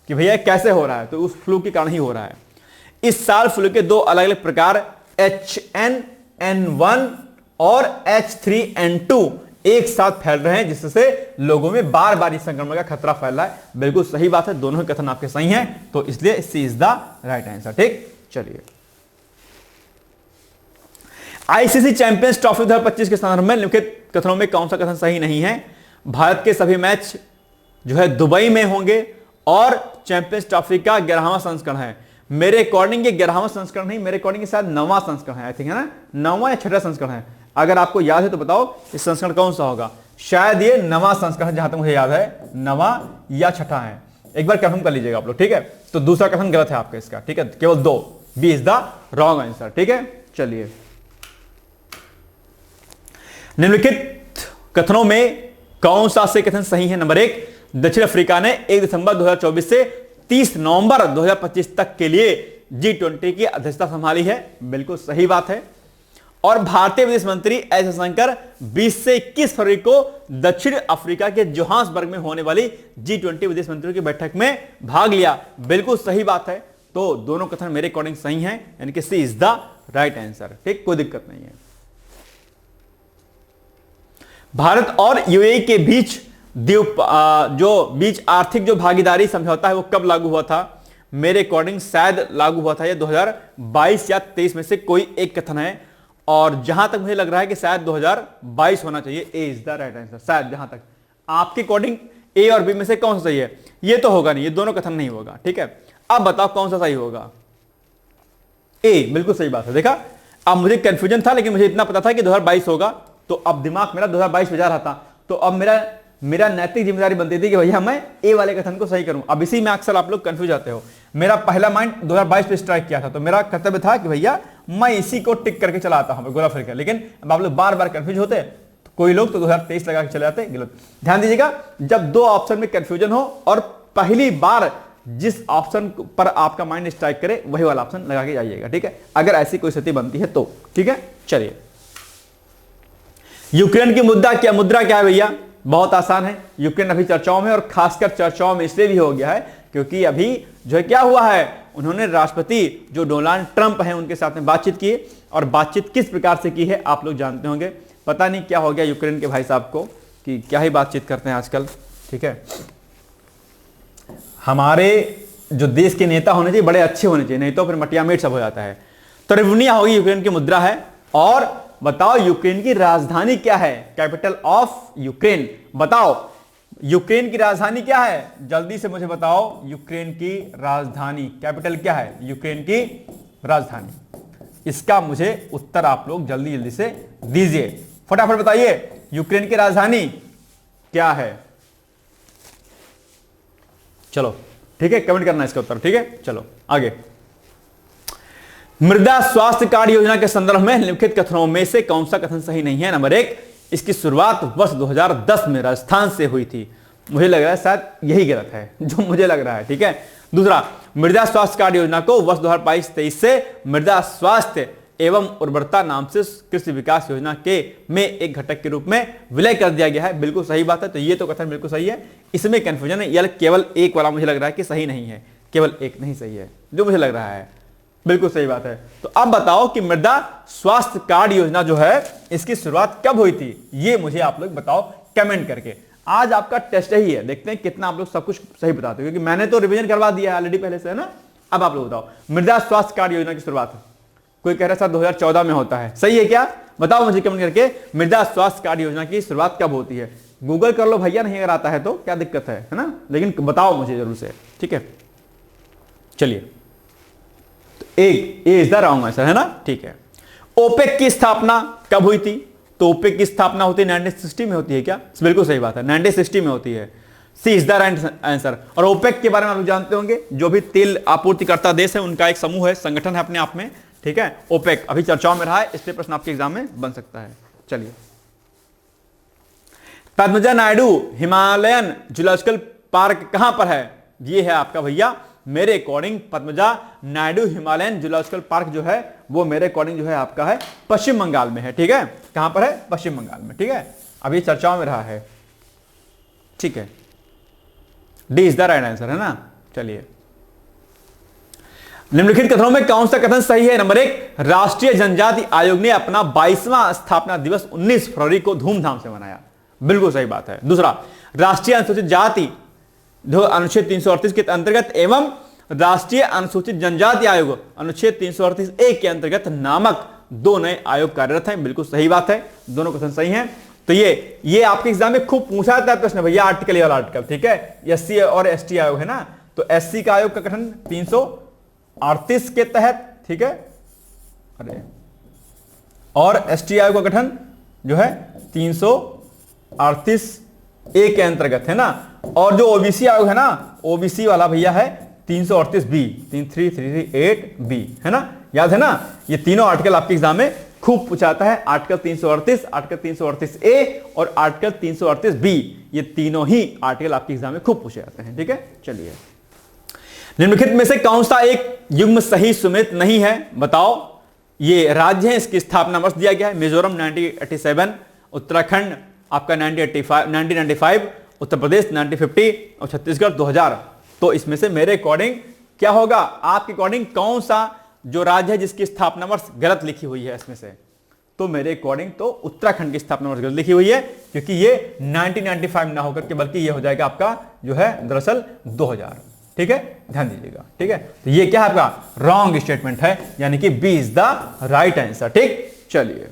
कि भैया कैसे हो रहा है, तो उस फ्लू के कारण ही हो रहा है। इस साल फ्लू के 2 अलग अलग प्रकार H1N1 और H3N2 एक साथ फैल रहे हैं, जिससे लोगों में बार बार इस संक्रमण का खतरा फैल रहा है। बिल्कुल सही बात है, दोनों कथन आपके सही हैं, तो इसलिए सी इज द राइट आंसर। ठीक, चलिए, आईसीसी चैंपियंस ट्रॉफी 2025 के संदर्भ में निम्नलिखित कथनों में कौन सा कथन सही नहीं है? भारत के सभी मैच जो है दुबई में होंगे और चैंपियंस ट्रॉफी का 11वां संस्करण है। मेरे अकॉर्डिंग ये 11वां संस्करण नहीं, मेरे अकॉर्डिंग शायद 9वां संस्करण है, आई थिंक, है ना, 9वां या 6वां संस्करण है। अगर आपको याद है तो बताओ इस संस्करण कौन सा होगा? शायद ये 9वां संस्करण है, जहां तक मुझे याद है, 9वां या 6वां है। एक बार कंफर्म कर लीजिएगा आप लोग। ठीक है, तो दूसरा कथन गलत है आपका इसका। ठीक है, केवल 2, B is the wrong answer. ठीक है, चलिए, निम्नलिखित कथनों में कौन सा से कथन सही है? नंबर 1, दक्षिण अफ्रीका ने 1 दिसंबर 2024 से 30 नवंबर 2025 तक के लिए G20 की अध्यक्षता संभाली है। बिल्कुल सही बात है। और भारतीय विदेश मंत्री एस जयशंकर 20 से 21 फरवरी को दक्षिण अफ्रीका के जोहान्सबर्ग में होने वाली G20 विदेश मंत्रियों की बैठक में भाग लिया। बिल्कुल सही बात है, तो दोनों कथन मेरे अकॉर्डिंग सही हैं, यानी कि सी इज द राइट आंसर। ठीक, कोई दिक्कत नहीं है। भारत और यूएई के बीच बीच आर्थिक जो भागीदारी समझौता है वो कब लागू हुआ था? मेरे अकॉर्डिंग शायद लागू हुआ था ये 2022 या 23 में से कोई एक कथन है, और जहां तक मुझे लग रहा है कि शायद 2022 होना चाहिए। ए इज द राइट आंसर। शायद, जहां तक आपके अकॉर्डिंग ए और बी में से कौन सा सही है? ये तो होगा नहीं, ये दोनों कथन नहीं होगा। ठीक है, अब बताओ कौन सा सही होगा? ए, बिल्कुल सही बात है। देखा, अब मुझे कंफ्यूजन था, लेकिन मुझे इतना पता था कि 2022 होगा, तो अब दिमाग मेरा 2022 पे जा रहा था, तो अब मेरा नैतिक जिम्मेदारी बनती थी कि भैया मैं ए वाले कथन को सही करूं। अब इसी में अक्सर आप लोग कंफ्यूज आते हो। मेरा पहला माइंड 2022 पे स्ट्राइक किया था, तो मेरा कर्तव्य था कि भैया मैं इसी को टिक करके चला आता हूं गोला फिर के। लेकिन अब आप लोग बार बार कंफ्यूज होते, तो कोई लोग तो 2023 लगा के चले जाते, गलत। ध्यान दीजिएगा, जब 2 ऑप्शन में कंफ्यूजन हो और पहली बार जिस ऑप्शन पर आपका माइंड स्ट्राइक करे वही वाला ऑप्शन लगा के जाइएगा, ठीक है, अगर ऐसी कोई स्थिति बनती है तो, ठीक है। चलिए, यूक्रेन की मुद्रा क्या है भैया? बहुत आसान है। यूक्रेन अभी चर्चाओं में, और खासकर चर्चाओं में इसलिए भी हो गया है क्योंकि अभी जो है क्या हुआ है, उन्होंने राष्ट्रपति जो डोनाल्ड ट्रंप हैं उनके साथ में बातचीत की, और बातचीत किस प्रकार से की है आप लोग जानते होंगे। पता नहीं क्या हो गया यूक्रेन के भाई साहब को कि क्या ही बातचीत करते हैं आजकल, ठीक है। हमारे जो देश के नेता होने चाहिए बड़े अच्छे होने चाहिए, नहीं तो फिर मटियामेट सब हो जाता है। तो रिवनिया होगी, यूक्रेन की मुद्रा है। और बताओ यूक्रेन की राजधानी क्या है? कैपिटल ऑफ यूक्रेन, बताओ यूक्रेन की राजधानी क्या है? जल्दी से मुझे बताओ, यूक्रेन की राजधानी कैपिटल क्या है? यूक्रेन की राजधानी, इसका मुझे उत्तर आप लोग जल्दी जल्दी से दीजिए, फटाफट बताइए, यूक्रेन की राजधानी क्या है? चलो ठीक है, कमेंट करना इसका उत्तर, ठीक है। चलो आगे, मृदा स्वास्थ्य कार्ड योजना के संदर्भ में निम्नलिखित कथनों में से कौन सा कथन सही नहीं है? नंबर 1, इसकी शुरुआत वर्ष 2010 में राजस्थान से हुई थी। मुझे लग रहा है शायद यही गलत है, जो मुझे लग रहा है, ठीक है। दूसरा, मृदा स्वास्थ्य कार्ड योजना को वर्ष 2022-23 से मृदा स्वास्थ्य एवं उर्वरता नाम से कृषि विकास योजना के में एक घटक के रूप में विलय कर दिया गया है। बिल्कुल सही बात है, तो ये तो कथन बिल्कुल सही है, इसमें कंफ्यूजन है। यह केवल एक वाला मुझे लग रहा है कि सही नहीं है, केवल एक नहीं सही है जो मुझे लग रहा है, बिल्कुल सही बात है। तो अब बताओ कि मृदा स्वास्थ्य कार्ड योजना जो है इसकी शुरुआत कब हुई थी? ये मुझे आप लोग बताओ कमेंट करके। आज आपका टेस्ट ही है, देखते हैं कितना आप लोग सब कुछ सही बताते हो, क्योंकि मैंने तो रिवीजन करवा दिया है ऑलरेडी पहले से, है ना। अब आप लोग बताओ, मृदा स्वास्थ्य कार्ड योजना की शुरुआत कोई कह रहा है 2014 में होता है, सही है क्या? बताओ मुझे कमेंट करके, मृदा स्वास्थ्य कार्ड योजना की शुरुआत कब होती है? गूगल कर लो भैया, नहीं अगर आता है तो क्या दिक्कत है ना, लेकिन बताओ मुझे जरूर से, ठीक है। चलिए, एक इज द रॉन्ग आंसर, है ना, ठीक है। ओपेक की स्थापना कब हुई थी? तो ओपेक की स्थापना होती है 1960 में होती है क्या? बिल्कुल सही बात है, 1960 में होती है, C is the right answer. और ओपेक के बारे में आप लोग जानते होंगे, जो भी तेल आपूर्तिकर्ता देश है उनका एक समूह है, संगठन है अपने आप में, ठीक है। ओपेक अभी चर्चाओं में रहा है, इसलिए प्रश्न आपके एग्जाम में बन सकता है। चलिए, Padmaja Naidu Himalayan zoological park कहां पर है? ये है आपका भैया, मेरे according Padmaja Naidu Himalayan zoological park जो है वो मेरे अकॉर्डिंग जो है आपका है पश्चिम बंगाल में है, ठीक है। कहां पर है? पश्चिम बंगाल में, ठीक है। अभी चर्चाओं में रहा है, ठीक है। D is the right answer, है ना। चलिए, निम्नलिखित कथनों में कौन सा कथन सही है? नंबर 1, राष्ट्रीय जनजाति आयोग ने अपना 22वां स्थापना दिवस 19 फरवरी को धूमधाम से मनाया, बिल्कुल सही बात है। दूसरा, राष्ट्रीय अनुसूचित जाति अनुच्छेद 338 के अंतर्गत एवं राष्ट्रीय अनुसूचित जनजाति आयोग अनुच्छेद 338A के अंतर्गत नामक 2 नए आयोग कार्यरत हैं, बिल्कुल सही बात है, दोनों कथन सही हैं। तो ये आपके एग्जाम में खूब पूछा जाता है प्रश्न भैया, आर्टिकल वाला आर्टिकल, ठीक है। एससी और एसटी आयोग है ना, तो एससी का आयोग का गठन 338 के तहत, ठीक है, अरे, और एसटी आयोग का गठन जो है 338A के अंतर्गत, है ना। और जो ओबीसी आयोग है ना, ओबीसी वाला भैया है 338B, 33338B, है ना, याद है ना। ये तीनों आर्टिकल आपके एग्जाम में खूब पूछाता है, आर्टिकल 338, आर्टिकल 338A और आर्टिकल 338B, ये तीनों ही आर्टिकल आपके एग्जाम में खूब पूछे जाते हैं, ठीक है। चलिए, निम्नलिखित में से कौन सा एक युग्म सही सुमेलित नहीं है? बताओ। ये राज्य है, इसकी स्थापना वर्ष दिया गया है, मिजोरम 1987, उत्तराखंड आपका 1995, उत्तर प्रदेश 1950 और छत्तीसगढ़ 2000। तो इसमें से मेरे अकॉर्डिंग क्या होगा? आपके अकॉर्डिंग कौन सा जो राज्य है जिसकी स्थापना वर्ष गलत लिखी हुई है इसमें से? तो मेरे अकॉर्डिंग तो उत्तराखंड की स्थापना वर्ष गलत लिखी हुई है, क्योंकि ये 1995 ना होकर के बल्कि ये हो जाएगा आपका जो है दरअसल 2000, ठीक है, ध्यान दीजिएगा, ठीक है। तो ये क्या है आपका रॉन्ग स्टेटमेंट है, यानी कि B is the right answer, ठीक। चलिए,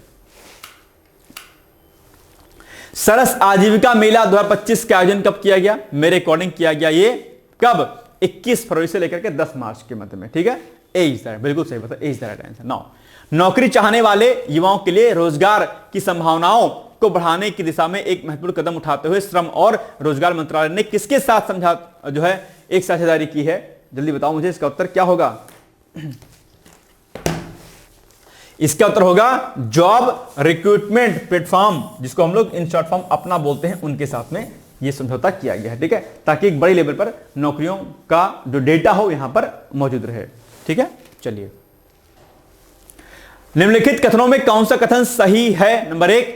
सरस आजीविका मेला 2025 का आयोजन कब किया गया? मेरे अकॉर्डिंग किया गया ये कब? 21 फरवरी से लेकर के 10 मार्च के मध्य में, ठीक है। ए इज द राइट, बिल्कुल सही बात है, ए इज द राइट आंसर। नौकरी चाहने वाले युवाओं के लिए रोजगार की संभावनाओं को बढ़ाने की दिशा में एक महत्वपूर्ण कदम उठाते हुए श्रम और रोजगार मंत्रालय ने किसके साथ समझौता जो है एक साझेदारी की है? जल्दी बताओ मुझे, इसका उत्तर क्या होगा? इसका उत्तर होगा जॉब रिक्रूटमेंट प्लेटफॉर्म, जिसको हम लोग इन शॉर्ट फॉर्म अपना बोलते हैं, उनके साथ में ये समझौता किया गया है, ठीक है, ताकि एक बड़ी लेवल पर नौकरियों का जो डेटा हो यहां पर मौजूद रहे। ठीक है, चलिए, निम्नलिखित कथनों में कौन सा कथन सही है? नंबर 1,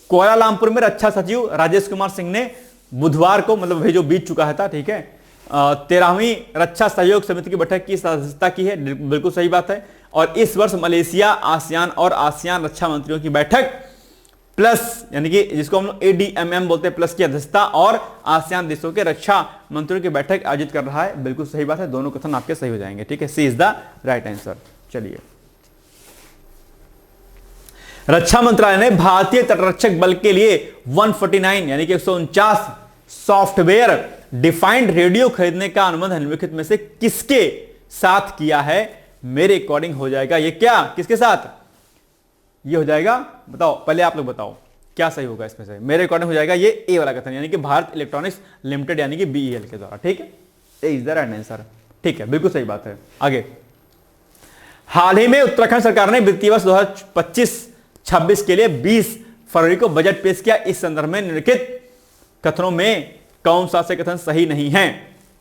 कुआलालंपुर में रक्षा सचिव राजेश कुमार सिंह ने बुधवार को, मतलब जो बीत चुका है था, ठीक है, 13वीं रक्षा सहयोग समिति की बैठक की अध्यक्षता की है। बिल्कुल सही बात है। और इस वर्ष मलेशिया, आसियान और आसियान रक्षा मंत्रियों की बैठक प्लस, यानी कि जिसको हम लोग ADMM बोलते हैं, प्लस की अध्यक्षता और आसियान देशों के रक्षा मंत्रियों की बैठक आयोजित कर रहा है। बिल्कुल सही बात है, दोनों कथन आपके सही हो जाएंगे। ठीक है, C is the right answer. चलिए, रक्षा मंत्रालय ने भारतीय तटरक्षक बल के लिए 149 यानी कि 149 सॉफ्टवेयर डिफाइंड रेडियो खरीदने का अनुबंध निम्नलिखित में से किसके साथ किया है? मेरे अकॉर्डिंग हो जाएगा ये क्या, किसके साथ ये हो जाएगा? बताओ, पहले आप लोग बताओ क्या सही होगा इसमें से। मेरे अकॉर्डिंग हो जाएगा ये ए वाला कथन, यानी कि भारत इलेक्ट्रॉनिक्स लिमिटेड यानी कि BEL के द्वारा। ठीक है, ए इज द राइट आंसर। ठीक है, बिल्कुल सही बात है। आगे, हाल ही में उत्तराखंड सरकार ने वित्तीय वर्ष 2025-26 के लिए 20 फरवरी को बजट पेश किया। इस संदर्भ में निम्नलिखित कथनों में कौन सा से कथन सही नहीं है?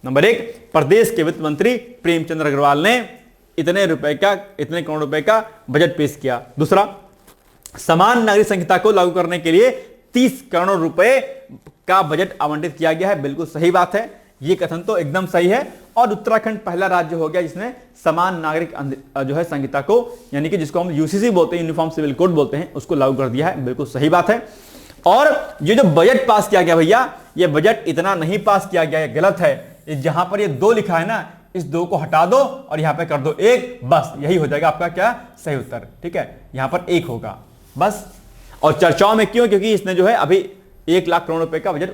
नंबर 1, प्रदेश के वित्त मंत्री प्रेमचंद्र अग्रवाल ने इतने करोड़ रुपए का बजट पेश किया। दूसरा, समान नागरिक संहिता को लागू करने के लिए 30 करोड़ रुपए का बजट आवंटित किया गया है। बिल्कुल सही बात है, यह कथन तो एकदम सही है। और उत्तराखंड पहला राज्य हो गया जिसने समान नागरिक जो है संहिता को, यानी कि जिसको हम UCC बोलते हैं, यूनिफॉर्म सिविल कोड बोलते हैं, उसको लागू कर दिया है। बिल्कुल सही बात है। और ये जो बजट पास किया गया भैया, ये बजट इतना नहीं पास किया गया है, गलत है। जहां पर ये 2 लिखा है ना, इस 2 को हटा दो और यहां पे कर दो 1, बस यही हो जाएगा आपका क्या सही उत्तर। ठीक है, यहां पर 1 होगा बस। और चर्चाओं में क्यों? क्योंकि इसने जो है अभी 1 लाख करोड़ रुपए का बजट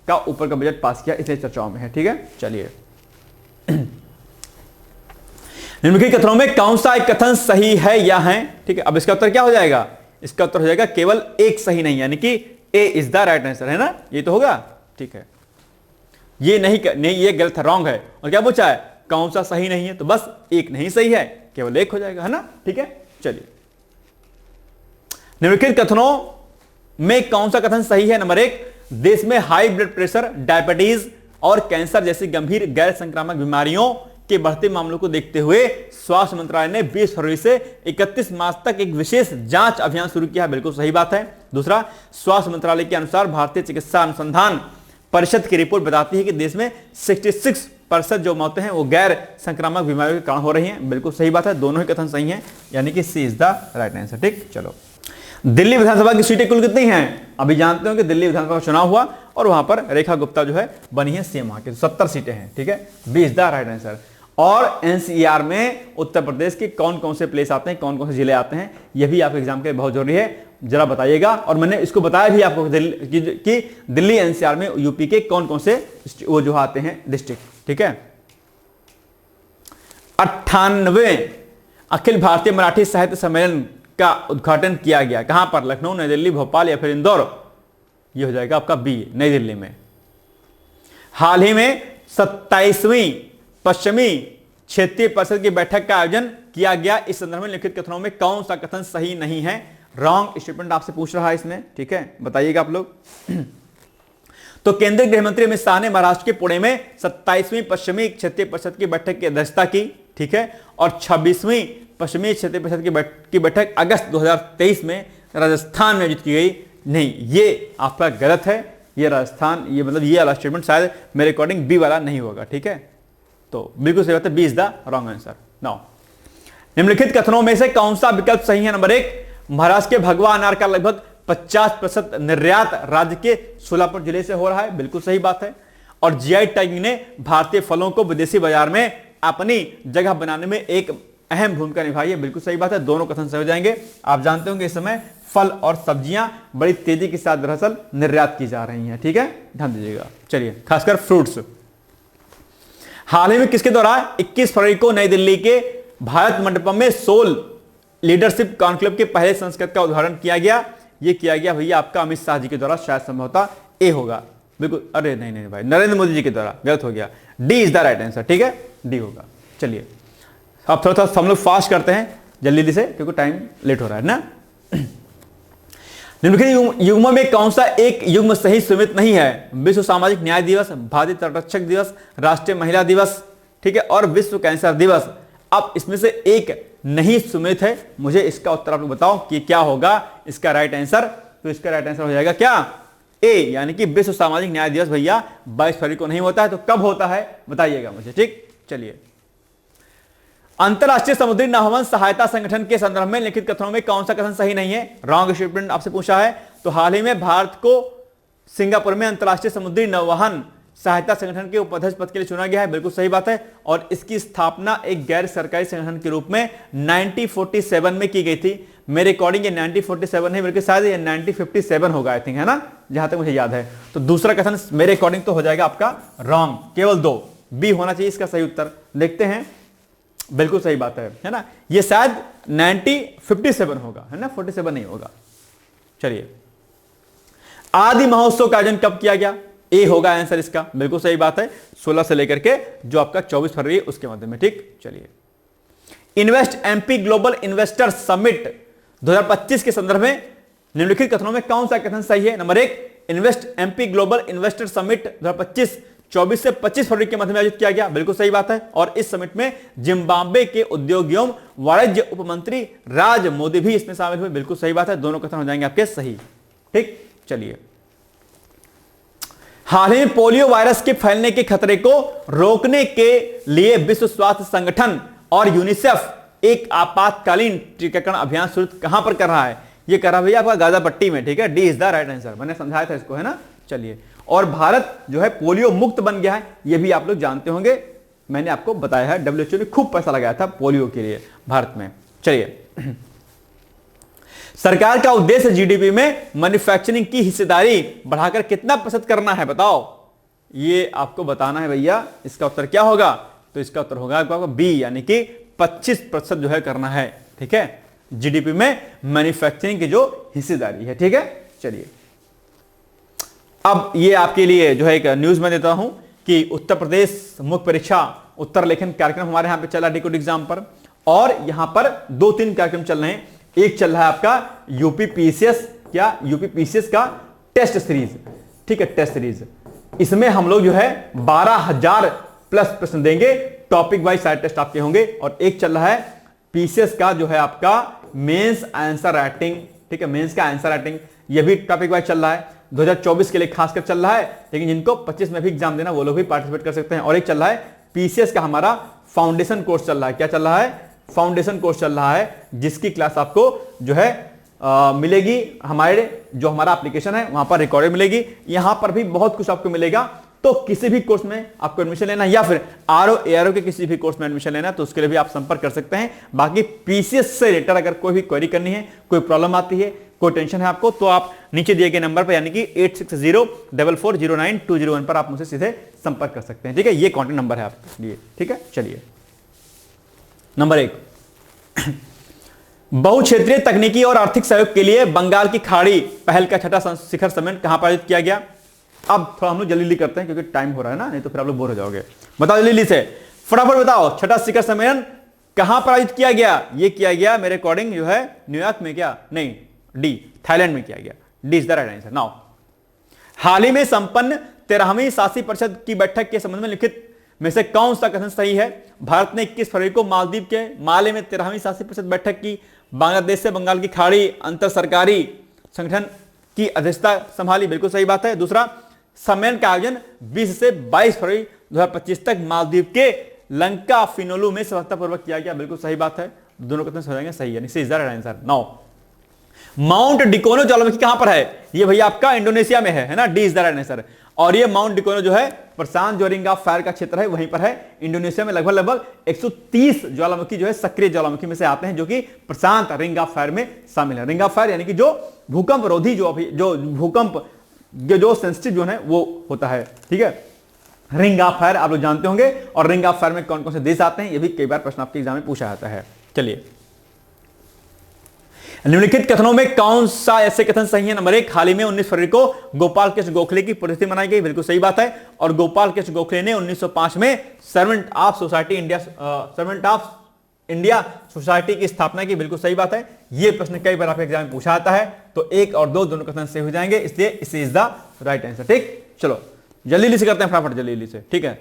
का ऊपर का बजट पास किया, इसलिए चर्चाओं में है। ठीक है, चलिए, निम्नलिखित कथनों में कौन सा एक कथन सही है या है? ठीक है, अब इसका उत्तर क्या हो जाएगा? इसका उत्तर हो जाएगा केवल 1 सही नहीं, यानी कि ए इज द राइट आंसर, है ना, ये तो होगा। ठीक है, ये नहीं, ये गलत है, रॉन्ग है। और क्या पूछा है? कौन सा सही नहीं है? तो बस 1 नहीं सही है, केवल 1 हो जाएगा, है ना। ठीक है, चलिए, निम्नलिखित कथनों में कौन सा कथन सही है? नंबर 1, देश में हाई ब्लड प्रेशर, डायबिटीज और कैंसर जैसी गंभीर गैर संक्रामक बीमारियों के बढ़ते मामलों को देखते हुए स्वास्थ्य मंत्रालय ने 20 फरवरी से 31 मार्च तक एक विशेष जांच अभियान शुरू किया। बिल्कुल सही बात है। दूसरा, स्वास्थ्य मंत्रालय के अनुसार भारतीय चिकित्सा अनुसंधान परिषद की रिपोर्ट बताती है कि देश में 66% जो मौतें हैं वो गैर संक्रामक बीमारियों के कारण हो रही हैं। बिल्कुल सही बात है, दोनों ही कथन सही हैं, यानी कि सी इज द राइट आंसर। ठीक, चलो, दिल्ली विधानसभा की सीटें कुल कितनी हैं? अभी जानते हो कि दिल्ली विधानसभा का चुनाव हुआ और वहां पर रेखा गुप्ता जो है बनी है CM वहां की, 70 सीटें हैं। ठीक है, B is the right answer. और NCER में उत्तर प्रदेश के कौन कौन से प्लेस आते हैं, कौन कौन से जिले आते हैं, यह भी आपके एग्जाम के लिए बहुत जरूरी है, जरा बताइएगा। और मैंने इसको बताया भी आपको कि दिल्ली NCER में यूपी के कौन कौन से वो जो आते हैं डिस्ट्रिक्ट। ठीक है, 98वें अखिल भारतीय मराठी साहित्य सम्मेलन का उद्घाटन किया गया। कहां पर? लखनऊ, नई दिल्ली, भोपाल या फिर इंदौर? यह हो जाएगा आपका बी, नई दिल्ली में। हाल ही में 27वीं पश्चिमी क्षेत्रीय परिषद की बैठक का आयोजन किया गया। इस संदर्भ में लिखित कथनों में कौन सा कथन सही नहीं है? रॉन्ग स्टेटमेंट आपसे पूछ रहा है इसमें। ठीक है, बताइएगा आप लोग। तो केंद्रीय गृह मंत्री अमित शाह ने महाराष्ट्र के पुणे में 27वीं पश्चिमी क्षेत्रीय परिषद की बैठक की अध्यक्षता की। ठीक है, और 26वीं पश्चिमी क्षेत्रीय परिषद की बैठक अगस्त 2023 में राजस्थान में आयोजित की गई। नहीं, ये आपका गलत है। ये राजस्थान, ये मतलब ये वाला स्टेटमेंट शायद मेरे अकॉर्डिंग बी वाला नहीं होगा। ठीक है, तो बिल्कुल सही बात है, B is the wrong answer. Now, निम्नलिखित कथनों में से कौन सा विकल्प सही है? नंबर 1, महाराष्ट्र के भगवा अनार का लगभग 50% निर्यात राज्य के सोलापुर जिले से हो रहा है। बिल्कुल सही बात है। और GI टैगिंग ने भारतीय फलों को विदेशी बाजार में अपनी जगह बनाने में एक अहम भूमिका निभाई है। बिल्कुल सही बात है, दोनों कथन सही हो जाएंगे। आप जानते होंगे इस समय फल और सब्जियां बड़ी तेजी के साथ दरअसल निर्यात की जा रही हैं। ठीक है, ध्यान दीजिएगा। चलिए, खासकर फ्रूट्स। हाल ही में किसके द्वारा 21 फरवरी को नई दिल्ली के भारत मंडपम में सोल लीडरशिप कॉन्क्लेव के पहले संस्करण का उद्घाटन किया गया? ये किया गया भैया आपका अमित शाह जी के द्वारा, शायद संभवतः ए होगा। बिल्कुल, अरे नहीं नहीं भाई, नरेंद्र मोदी जी के द्वारा, गलत हो गया। D is the right answer. ठीक है, डी होगा। चलिए, अब थोड़ा हम लोग फास्ट करते हैं जल्दी से, क्योंकि टाइम लेट हो रहा है ना। निम्नलिखित युग्मों में कौन सा एक युग्म सही सुमित नहीं है? विश्व सामाजिक न्याय दिवस, भारतीय तटरक्षक दिवस, राष्ट्रीय महिला दिवस, ठीक है, और विश्व कैंसर दिवस। अब इसमें से एक नहीं सुमित है, मुझे इसका उत्तर आप लोग बताओ कि क्या होगा इसका राइट आंसर। तो इसका राइट आंसर हो जाएगा क्या? ए, यानी कि विश्व सामाजिक न्याय दिवस भैया 22 फरवरी को नहीं होता है। तो कब होता है बताइएगा मुझे, ठीक। चलिए, अंतरराष्ट्रीय समुद्री नौवहन सहायता संगठन के संदर्भ में लिखित कथनों में कौन सा कथन सही नहीं है? रॉन्ग स्टेटमेंट आपसे पूछा है। तो हाल ही में भारत को सिंगापुर में अंतरराष्ट्रीय समुद्री नौवहन सहायता संगठन के उपाध्यक्ष पद के लिए चुना गया है, बिल्कुल सही बात है। और इसकी स्थापना एक गैर सरकारी संगठन के रूप में 1947 में की गई थी। मेरे अकॉर्डिंग ये 1947 नहीं बल्कि शायद ये 1957 होगा, आई थिंक, है ना, जहां तक मुझे याद है। तो दूसरा कथन मेरे अकॉर्डिंग तो हो जाएगा आपका रॉन्ग, केवल 2 बी होना चाहिए इसका सही उत्तर। देखते हैं, बिल्कुल सही बात है ना, ये शायद 1957 होगा, है ना, 47 नहीं होगा। चलिए, आदि महोत्सव का आयोजन कब किया गया? ए होगा आंसर इसका, बिल्कुल सही बात है, 16 से लेकर के जो आपका 24 फरवरी उसके मध्य में, ठीक। चलिए, invest MP global investors summit 2025 के संदर्भ में निम्नलिखित कथनों में कौन सा कथन सही है? Number 1, invest MP global investor summit 2025 24 से 25 फरवरी के मध्य में आयोजित किया गया, बिल्कुल सही बात है। और इस समिट में जिम्बाब्वे के उद्योग एवं वाणिज्य उपमंत्री राज मोदी भी इसमें शामिल हुए, बिल्कुल सही बात है। दोनों कथन हो जाएंगे आपके सही, ठीक। चलिए, हाल ही में पोलियो वायरस के फैलने के खतरे को रोकने के लिए विश्व स्वास्थ्य संगठन और यूनिसेफ एक आपातकालीन टीकाकरण अभियान शुरू कहां पर कर रहा है? ये कर रहा है भैया आपका गाजापट्टी में, ठीक है, D is the right answer, मैंने समझाया था इसको, है ना। चलिए, और भारत जो है पोलियो मुक्त बन गया है, ये भी आप लोग जानते होंगे, मैंने आपको बताया है। डब्ल्यूएचओ ने खूब पैसा लगाया था पोलियो के लिए भारत में। चलिए, सरकार का उद्देश्य जीडीपी में मैन्युफैक्चरिंग की हिस्सेदारी बढ़ाकर कितना प्रतिशत करना है बताओ? ये आपको बताना है भैया। इसका उत्तर क्या होगा? तो इसका उत्तर होगा आपको बी, यानी कि 25% जो है करना है, ठीक है, जीडीपी में मैन्युफैक्चरिंग की जो हिस्सेदारी है, ठीक है। चलिए, अब ये आपके लिए जो है एक न्यूज में देता हूं कि उत्तर प्रदेश मुख्य परीक्षा उत्तर लेखन कार्यक्रम हमारे यहां पे चला डिकोड एग्जाम पर, और यहां पर 2-3 कार्यक्रम चल रहे हैं। एक चल रहा है आपका यूपी पीसीएस का टेस्ट सीरीज, ठीक है, टेस्ट सीरीज। इसमें हम लोग जो है 12,000 प्लस प्रश्न देंगे, टॉपिक वाइज सारे टेस्ट आपके होंगे। और एक चल रहा है पीसीएस का जो है आपका मेंस आंसर राइटिंग, ठीक है, मेंस का आंसर राइटिंग, ये भी टॉपिक वाइज चल रहा है, 2024 के लिए खासकर चल रहा है। लेकिन जिनको 25 में भी एग्जाम देना वो लोग भी पार्टिसिपेट कर सकते हैं। और एक चल रहा है पीसीएस का हमारा फाउंडेशन कोर्स चल रहा है। क्या चल रहा है? फाउंडेशन कोर्स चल रहा है, जिसकी क्लास आपको जो है मिलेगी हमारे जो हमारा एप्लीकेशन है वहां पर रिकॉर्डेड मिलेगी। यहां पर भी बहुत कुछ आपको मिलेगा। तो किसी भी कोर्स में आपको एडमिशन लेना या फिर आरओ एआरओ के किसी भी कोर्स में एडमिशन लेना तो उसके लिए भी आप संपर्क कर सकते हैं। बाकी पीसीएस से रिलेटेड अगर कोई भी क्वेरी करनी है, कोई प्रॉब्लम आती है, कोई टेंशन है आपको, तो आप नीचे दिए गए नंबर पर यानी कि 8604409201 पर आप मुझसे सीधे संपर्क कर सकते हैं, ठीक है। ये कॉन्टैक्ट नंबर है आपके लिए, ठीक है। चलिए, नंबर 1, बहुक्षेत्रीय तकनीकी और आर्थिक सहयोग के लिए बंगाल की खाड़ी पहल का छठा शिखर सम्मेलन कहां पर आयोजित किया गया? अब थोड़ा हम लोग जल्दी करते हैं क्योंकि टाइम हो रहा है ना, नहीं तो फिर आप लोग बोर हो जाओगे। बताओ जल्दी से, फटाफट बताओ, छठा शिखर सम्मेलन कहां पर आयोजित किया गया? ये किया गया मेरे अकॉर्डिंग जो है न्यूयॉर्क में, क्या नहीं, डी, थाईलैंड में किया गया। D is the right answer. Now, हाल ही में संपन्न 13वीं शासी परिषद की बैठक के संबंध में लिखित में से कौन सा कथन सही है? भारत ने 21 फरवरी को मालदीव के माले में 13वीं शासी परिषद बैठक की, बांग्लादेश से बंगाल की खाड़ी अंतर सरकारी संगठन की अध्यक्षता संभाली, बिल्कुल सही बात है। दूसरा, सम्मेलन का आयोजन 20 से 22 फरवरी 2025 तक मालदीव के लंका फिनोलू में सफलतापूर्वक किया गया, बिल्कुल सही बात है। दोनों कथन हो जाएंगे सही, यानी C is the right answer. Now, mount Dukono ज्वालामुखी कहां पर है? ये भैया आपका इंडोनेशिया में है ना, D is the right answer. और ये माउंट डिकोनो जो है प्रशांत जो रिंग ऑफ फायर का क्षेत्र है वहीं पर है इंडोनेशिया में। लगभग 130 ज्वालामुखी जो है सक्रिय ज्वालामुखी में से आते हैं जो कि प्रशांत रिंग ऑफ फायर में शामिल है। रिंग ऑफ फायर यानी कि जो भूकंप रोधी जो भूकंप जो सेंसिटिव जो है वो होता है, ठीक है। रिंग ऑफ फायर आप लोग जानते होंगे। और रिंग ऑफ फायर में कौन कौन से देश आते हैं ये भी कई बार प्रश्न आपके एग्जाम में पूछा जाता है। चलिए, निम्नलिखित कथनों में कौन सा ऐसे कथन सही है? नंबर 1, हाल ही में 19 फरवरी को गोपाल कृष्ण गोखले की पुण्यतिथि मनाई गई, बिल्कुल सही बात है। और गोपाल कृष्ण गोखले ने 1905 में servant of society India servant of India society की स्थापना की, बिल्कुल सही बात है। ये प्रश्न कई बार आपके एग्जाम में पूछा आता है, तो 1 और 2 दोनों कथन सही हो जाएंगे, इसलिए इस इज द राइट आंसर। ठीक, चलो जल्दी से करते हैं, फटाफट जल्दी से। ठीक है,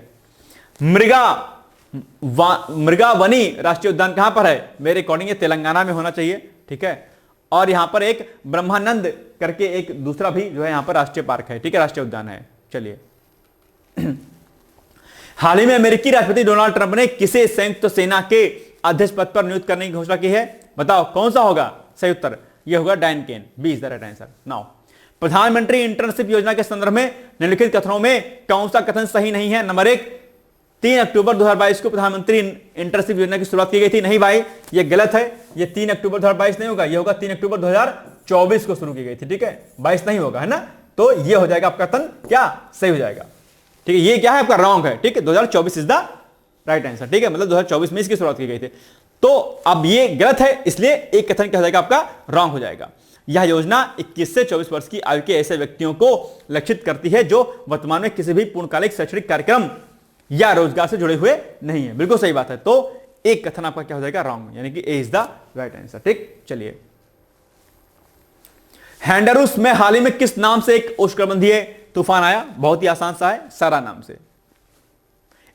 मृगावनी राष्ट्रीय उद्यान कहां पर है? मेरे अकॉर्डिंग ये तेलंगाना में होना चाहिए। ठीक है, और यहां पर एक ब्रह्मानंद करके एक दूसरा भी जो है यहां पर राष्ट्रीय पार्क है। ठीक है, राष्ट्रीय उद्यान है। चलिए, हाल ही में अमेरिकी राष्ट्रपति डोनाल्ड ट्रंप ने किसे संयुक्त सेना के अध्यक्ष पद पर नियुक्त करने की घोषणा की है? बताओ कौन सा होगा सही उत्तर? यह होगा डायन केन। B is the right answer. Now, प्रधानमंत्री इंटर्नशिप योजना के संदर्भ में निम्नलिखित कथनों में कौन सा कथन सही नहीं है? नंबर 1, 3 अक्टूबर 2022 को प्रधानमंत्री इंटर्नशिप योजना की शुरुआत की गई थी। नहीं भाई, यह गलत है। यह 3 अक्टूबर 2022 नहीं होगा, यह होगा 3 अक्टूबर 2024 को शुरू की गई थी। ठीक है, 22 नहीं होगा, है ना? तो यह हो जाएगा आपका कथन क्या सही हो जाएगा। ठीक है, ये क्या है आपका रॉन्ग है। ठीक है, 2024 इज द राइट आंसर। ठीक है, मतलब 2024 में इसकी शुरुआत की गई थी। तो अब ये गलत है, इसलिए एक कथन क्या हो जाएगा आपका रॉन्ग हो जाएगा। यह योजना 21 से 24 वर्ष की आयु के ऐसे व्यक्तियों को लक्षित करती है जो वर्तमान में किसी भी पूर्णकालिक शैक्षणिक कार्यक्रम या रोजगार से जुड़े हुए नहीं है। बिल्कुल सही बात है। तो एक कथन आपका क्या हो जाएगा रॉन्ग, यानी कि ए इज द राइट आंसर। ठीक, चलिए, हैंडरूस में हाल ही में किस नाम से एक उष्णकटिबंधीय तूफान आया? बहुत ही आसान सा है, सारा नाम से।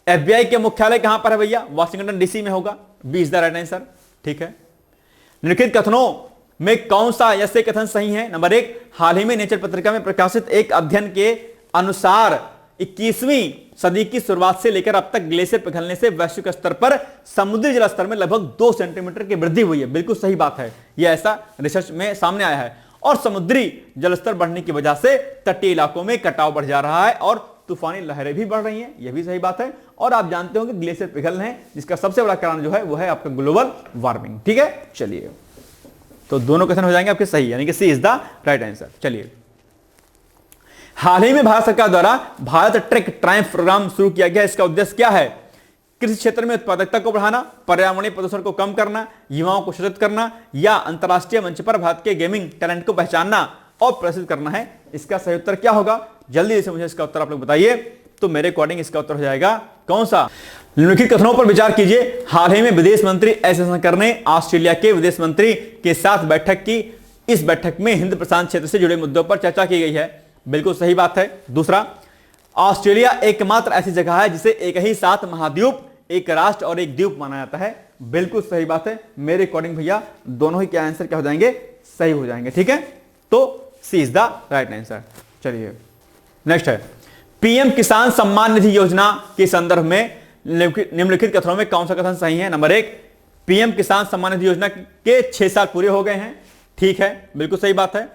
एफबीआई के मुख्यालय कहां पर है भैया? वाशिंगटन डीसी में होगा। B is the right answer. ठीक है, निम्नलिखित कथनों में कौन सा ऐसे कथन सही है? नंबर 1, हाल ही में नेचर पत्रिका में प्रकाशित एक अध्ययन के अनुसार 21वीं सदी की शुरुआत से लेकर अब तक ग्लेशियर पिघलने से वैश्विक स्तर पर समुद्री जल स्तर में लगभग 2 सेंटीमीटर की वृद्धि हुई है। बिल्कुल सही बात है, यह ऐसा रिसर्च में सामने आया है। और समुद्री जलस्तर बढ़ने की वजह से तटीय इलाकों में कटाव बढ़ जा रहा है और तूफानी लहरें भी बढ़ रही हैं, यह भी सही बात है। और आप जानते हो कि ग्लेशियर पिघल रहे हैं, जिसका सबसे बड़ा कारण जो है वो है आपका ग्लोबल वार्मिंग। ठीक है, चलिए, तो दोनों कथन हो जाएंगे आपके सही, यानी कि सी इज द राइट आंसर। चलिए, हाल ही में भारत सरकार द्वारा भारत ट्रैक ट्रायम्फ प्रोग्राम शुरू किया गया। इसका उद्देश्य क्या है? कृषि क्षेत्र में उत्पादकता को बढ़ाना, पर्यावरणीय प्रदूषण को कम करना, युवाओं को सशक्त करना या अंतर्राष्ट्रीय मंच पर भारत के गेमिंग टैलेंट को पहचानना और प्रसिद्ध करना है। इसका सही उत्तर क्या होगा? जल्दी से मुझे इसका उत्तर आप लोग बताइए। तो मेरे अकॉर्डिंग इसका उत्तर हो जाएगा कौन सा? निम्नलिखित कथनों पर विचार कीजिए। हाल ही में विदेश मंत्री एस जयशंकर ने ऑस्ट्रेलिया के विदेश मंत्री के साथ बैठक की। इस बैठक में हिंद प्रशांत क्षेत्र से जुड़े मुद्दों पर चर्चा की गई है। बिल्कुल सही बात है। दूसरा, ऑस्ट्रेलिया एकमात्र ऐसी जगह है जिसे एक ही साथ महाद्वीप, एक राष्ट्र और एक द्वीप माना जाता है। बिल्कुल सही बात है। मेरे अकॉर्डिंग भैया दोनों ही क्या आंसर क्या हो जाएंगे? सही हो जाएंगे। ठीक है, तो सी इज द राइट आंसर। चलिए, नेक्स्ट है, पीएम किसान सम्मान निधि योजना के संदर्भ में निम्नलिखित कथनों में कौन सा कथन सही है? नंबर 1, पीएम किसान सम्मान निधि योजना के 6 साल पूरे हो गए हैं। ठीक है, बिल्कुल सही बात है।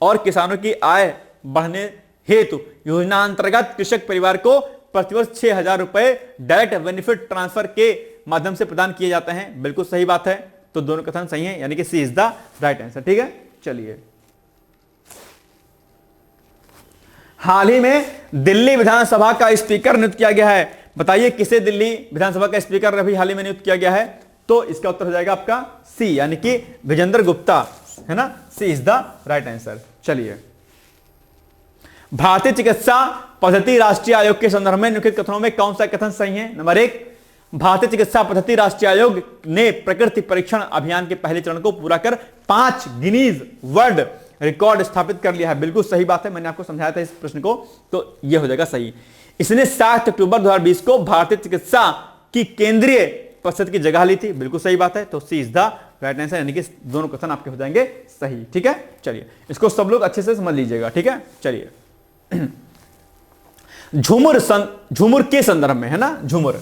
और किसानों की आय बढ़ने हेतु योजना अंतर्गत कृषक परिवार को प्रतिवर्ष 6,000 रुपए डायरेक्ट बेनिफिट ट्रांसफर के माध्यम से प्रदान किए जाते हैं। बिल्कुल सही बात है। तो दोनों कथन सही हैं, यानी कि सी इज द राइट आंसर। ठीक है, चलिए, हाल ही में दिल्ली विधानसभा का स्पीकर नियुक्त किया गया है। बताइए किसे दिल्ली विधानसभा का स्पीकर अभी हाल ही में नियुक्त किया गया है? तो इसका उत्तर हो जाएगा आपका सी, यानी कि विजेंद्र गुप्ता, है ना? सी इज द राइट आंसर। चलिए, भारतीय चिकित्सा पद्धति राष्ट्रीय आयोग के संदर्भ में निम्नलिखित कथनों में कौन सा कथन सही है? नंबर 1, भारतीय चिकित्सा पद्धति राष्ट्रीय आयोग ने प्रकृति परीक्षण अभियान के पहले चरण को पूरा कर 5 गिनीज वर्ल्ड रिकॉर्ड स्थापित कर लिया है। बिल्कुल सही बात है, मैंने आपको समझाया था इस प्रश्न को, तो यह हो जाएगा सही। इसने 7 अक्टूबर 2020 को भारतीय चिकित्सा की केंद्रीय परिषद की जगह ली थी। बिल्कुल सही बात है। तो सी इज द राइट आंसर, यानी कि दोनों कथन आपके हो जाएंगे सही। ठीक है, चलिए, इसको सब लोग अच्छे से समझ लीजिएगा। ठीक है, चलिए, झूमर के संदर्भ में, है ना? झूमर,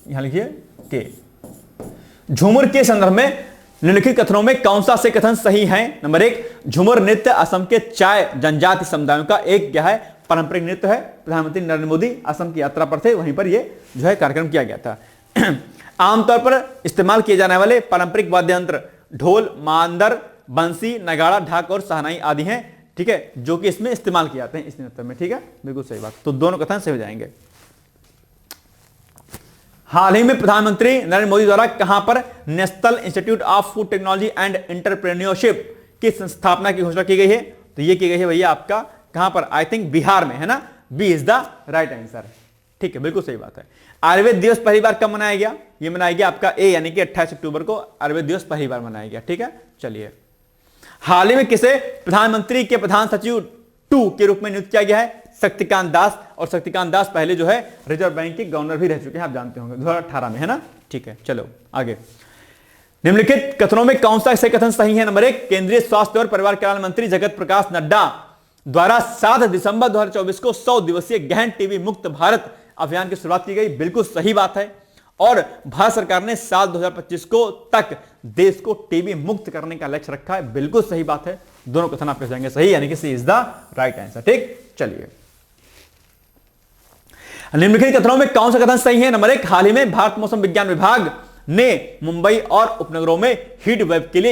यहां लिखिए के, झूमर के संदर्भ में निम्नलिखित कथनों में कौन सा से कथन सही है? नंबर 1, झूमर नृत्य असम के चाय जनजाति समुदायों का एक क्या है? पारंपरिक नृत्य है। प्रधानमंत्री नरेंद्र मोदी असम की यात्रा पर थे, वहीं पर यह जो है कार्यक्रम किया गया था। आमतौर पर इस्तेमाल किए जाने वाले पारंपरिक वाद्य यंत्र ढोल, मांदर, बंसी, नगाड़ा, ढाक और सहनाई आदि हैं। ठीक है, जो कि इसमें इस्तेमाल किए जाते हैं इस नृत्य में। ठीक है, बिल्कुल सही बात। तो दोनों कथन सही हो जाएंगे। हाल ही में प्रधानमंत्री नरेंद्र मोदी द्वारा कहां पर national institute of food technology and entrepreneurship की स्थापना की घोषणा की गई है? तो ये की गई है भैया आपका कहां पर? आई थिंक बिहार में, है ना? B is the right answer. ठीक है, बिल्कुल सही बात है। आयुर्वेद दिवस पहली बार कब मनाया गया? ये मनाया गया आपका यानी कि 28 अक्टूबर को आयुर्वेद दिवस पहली बार मनाया गया। ठीक है, चलिए। हाल ही में किसे प्रधानमंत्री के प्रधान सचिव 2 के रूप में नियुक्त किया गया है? शक्तिकांत दास। और शक्तिकांत दास पहले जो है रिजर्व बैंक के गवर्नर भी रह चुके हैं, आप जानते होंगे, 2018 में, है ना। ठीक है, चलो आगे। निम्नलिखित कथनों में कौन सा ऐसे कथन सही है? नंबर 1, केंद्रीय स्वास्थ्य और परिवार कल्याण मंत्री जगत प्रकाश नड्डा द्वारा 7 दिसंबर 2024 को 100 दिवसीय गहन टीबी मुक्त भारत अभियान की शुरुआत की गई। बिल्कुल सही बात है। और भारत सरकार ने साल 2025 को तक देश को टीबी मुक्त करने का लक्ष्य रखा है। बिल्कुल सही बात है। दोनों कथन आपके जाएंगे सही, यानी कि सी इज द राइट आंसर। ठीक, चलिए। निम्नलिखित कथनों में कौन सा कथन सही है? नंबर 1, हाल ही में भारत मौसम विज्ञान विभाग ने मुंबई और उपनगरों में हीट वेव के लिए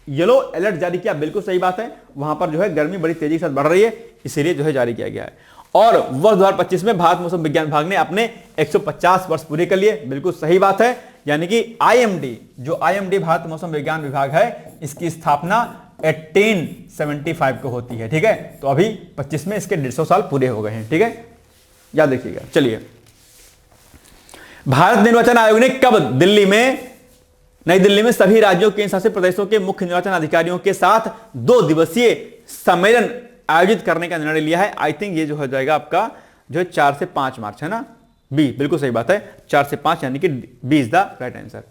येलो अलर्ट जारी किया। बिल्कुल सही बात है। वहां पर जो है गर्मी बड़ी तेजी के साथ बढ़ रही है, इसीलिए जो है जारी किया गया है। और वर्ष 2025 में भारत मौसम विज्ञान विभाग ने अपने 150 वर्ष पूरे कर लिए। बिल्कुल सही बात है। यानी कि आईएमडी, जो आईएमडी भारत मौसम विज्ञान विभाग है, इसकी स्थापना 1875 को होती है। ठीक है, तो अभी 25 में इसके 150 साल पूरे हो गए हैं। ठीक है, याद रखिएगा। चलिए, भारत निर्वाचन आयोग ने कब नई दिल्ली में सभी राज्यों केंद्र शासित प्रदेशों के मुख्य निर्वाचन अधिकारियों के साथ 2 दिवसीय सम्मेलन आयोजित करने का निर्णय लिया है? आई थिंक ये जो हो जाएगा आपका जो है 4 से 5 मार्च, है ना। बी, बिल्कुल सही बात है, 4 से 5, यानी कि B is the right answer.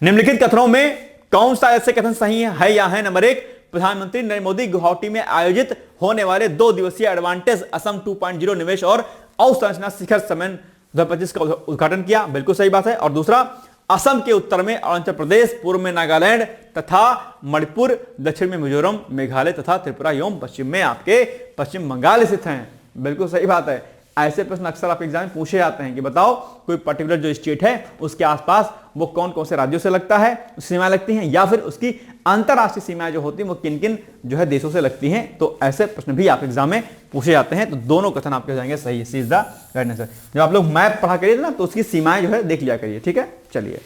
निम्नलिखित कथनों में कौन सा ऐसे कथन सही है या है? नंबर 1, प्रधानमंत्री नरेंद्र मोदी गुवाहाटी में आयोजित होने वाले 2 दिवसीय एडवांटेज असम 2.0 निवेश और अवसंरचना शिखर सम्मेलन 2025 का उद्घाटन किया। बिल्कुल सही बात है। और दूसरा, असम के उत्तर में अरुणाचल प्रदेश, पूर्व में नागालैंड तथा मणिपुर, दक्षिण में मिजोरम, मेघालय तथा त्रिपुरा एवं पश्चिम में आपके पश्चिम बंगाल स्थित हैं। बिल्कुल सही बात है। ऐसे प्रश्न अक्सर आप एग्जाम में पूछे जाते हैं कि बताओ कोई पर्टिकुलर जो स्टेट है उसके आसपास वो कौन कौन से राज्यों से लगता है, सीमाएं लगती हैं, या फिर उसकी अंतरराष्ट्रीय सीमाएं जो होती हैं वो किन किन जो है देशों से लगती हैं। तो ऐसे प्रश्न भी आप एग्जाम में पूछे जाते हैं। तो दोनों कथन आपके हो जाएंगे सही, C is the right answer. जब आप लोग मैप पढ़ा करिए ना तो उसकी सीमाएं जो है देख लिया करिए। ठीक है, चलिए।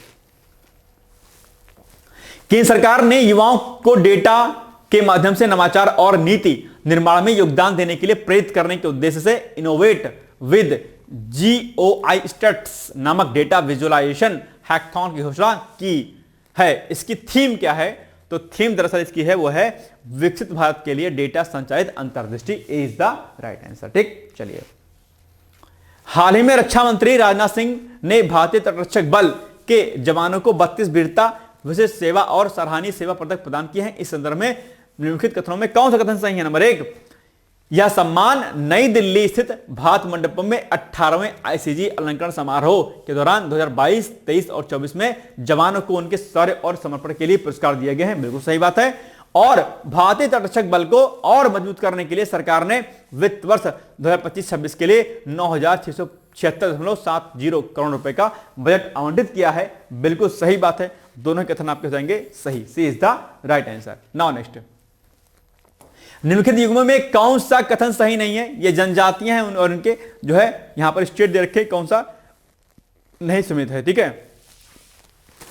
केंद्र सरकार ने युवाओं को डेटा के माध्यम से नवाचार और नीति निर्माण में योगदान देने के लिए प्रेरित करने के उद्देश्य से इनोवेट विद GOI स्टेट्स नामक डेटा विजुअलाइजेशन हैकाथॉन की घोषणा की है। इसकी थीम क्या है? तो थीम दरअसल इसकी है वो है विकसित भारत के लिए डेटा संचालित अंतर्दृष्टि इज द राइट आंसर। ठीक, चलिए। हाल ही में रक्षा मंत्री राजनाथ सिंह ने भारतीय तटरक्षक बल के जवानों को 32 वीरता, विशेष सेवा और सराहनीय सेवा पदक प्रदान किए हैं। इस संदर्भ में निम्नलिखित कथनों में कौन सा कथन सही है? नंबर 1, यह सम्मान नई दिल्ली स्थित भारत मंडपम में 18वें ICG अलंकरण समारोह के दौरान 2022, 23 और 24 में जवानों को उनके शौर्य और समर्पण के लिए पुरस्कार दिए गए हैं। बिल्कुल सही बात है। और भारतीय तटरक्षक बल को और मजबूत करने के लिए सरकार ने वित्त वर्ष 2025-26 के लिए 9,676.70 करोड़ रुपए का बजट आवंटित किया है। बिल्कुल सही बात है। दोनों कथन आपके हो जाएंगे सही, C is the right answer. Now next, निम्नलिखित युग्मों में कौन सा कथन सही नहीं है? ये जनजातियां हैं और उनके जो है यहां पर स्टेट दे रखे, कौन सा नहीं सुमित है। ठीक है,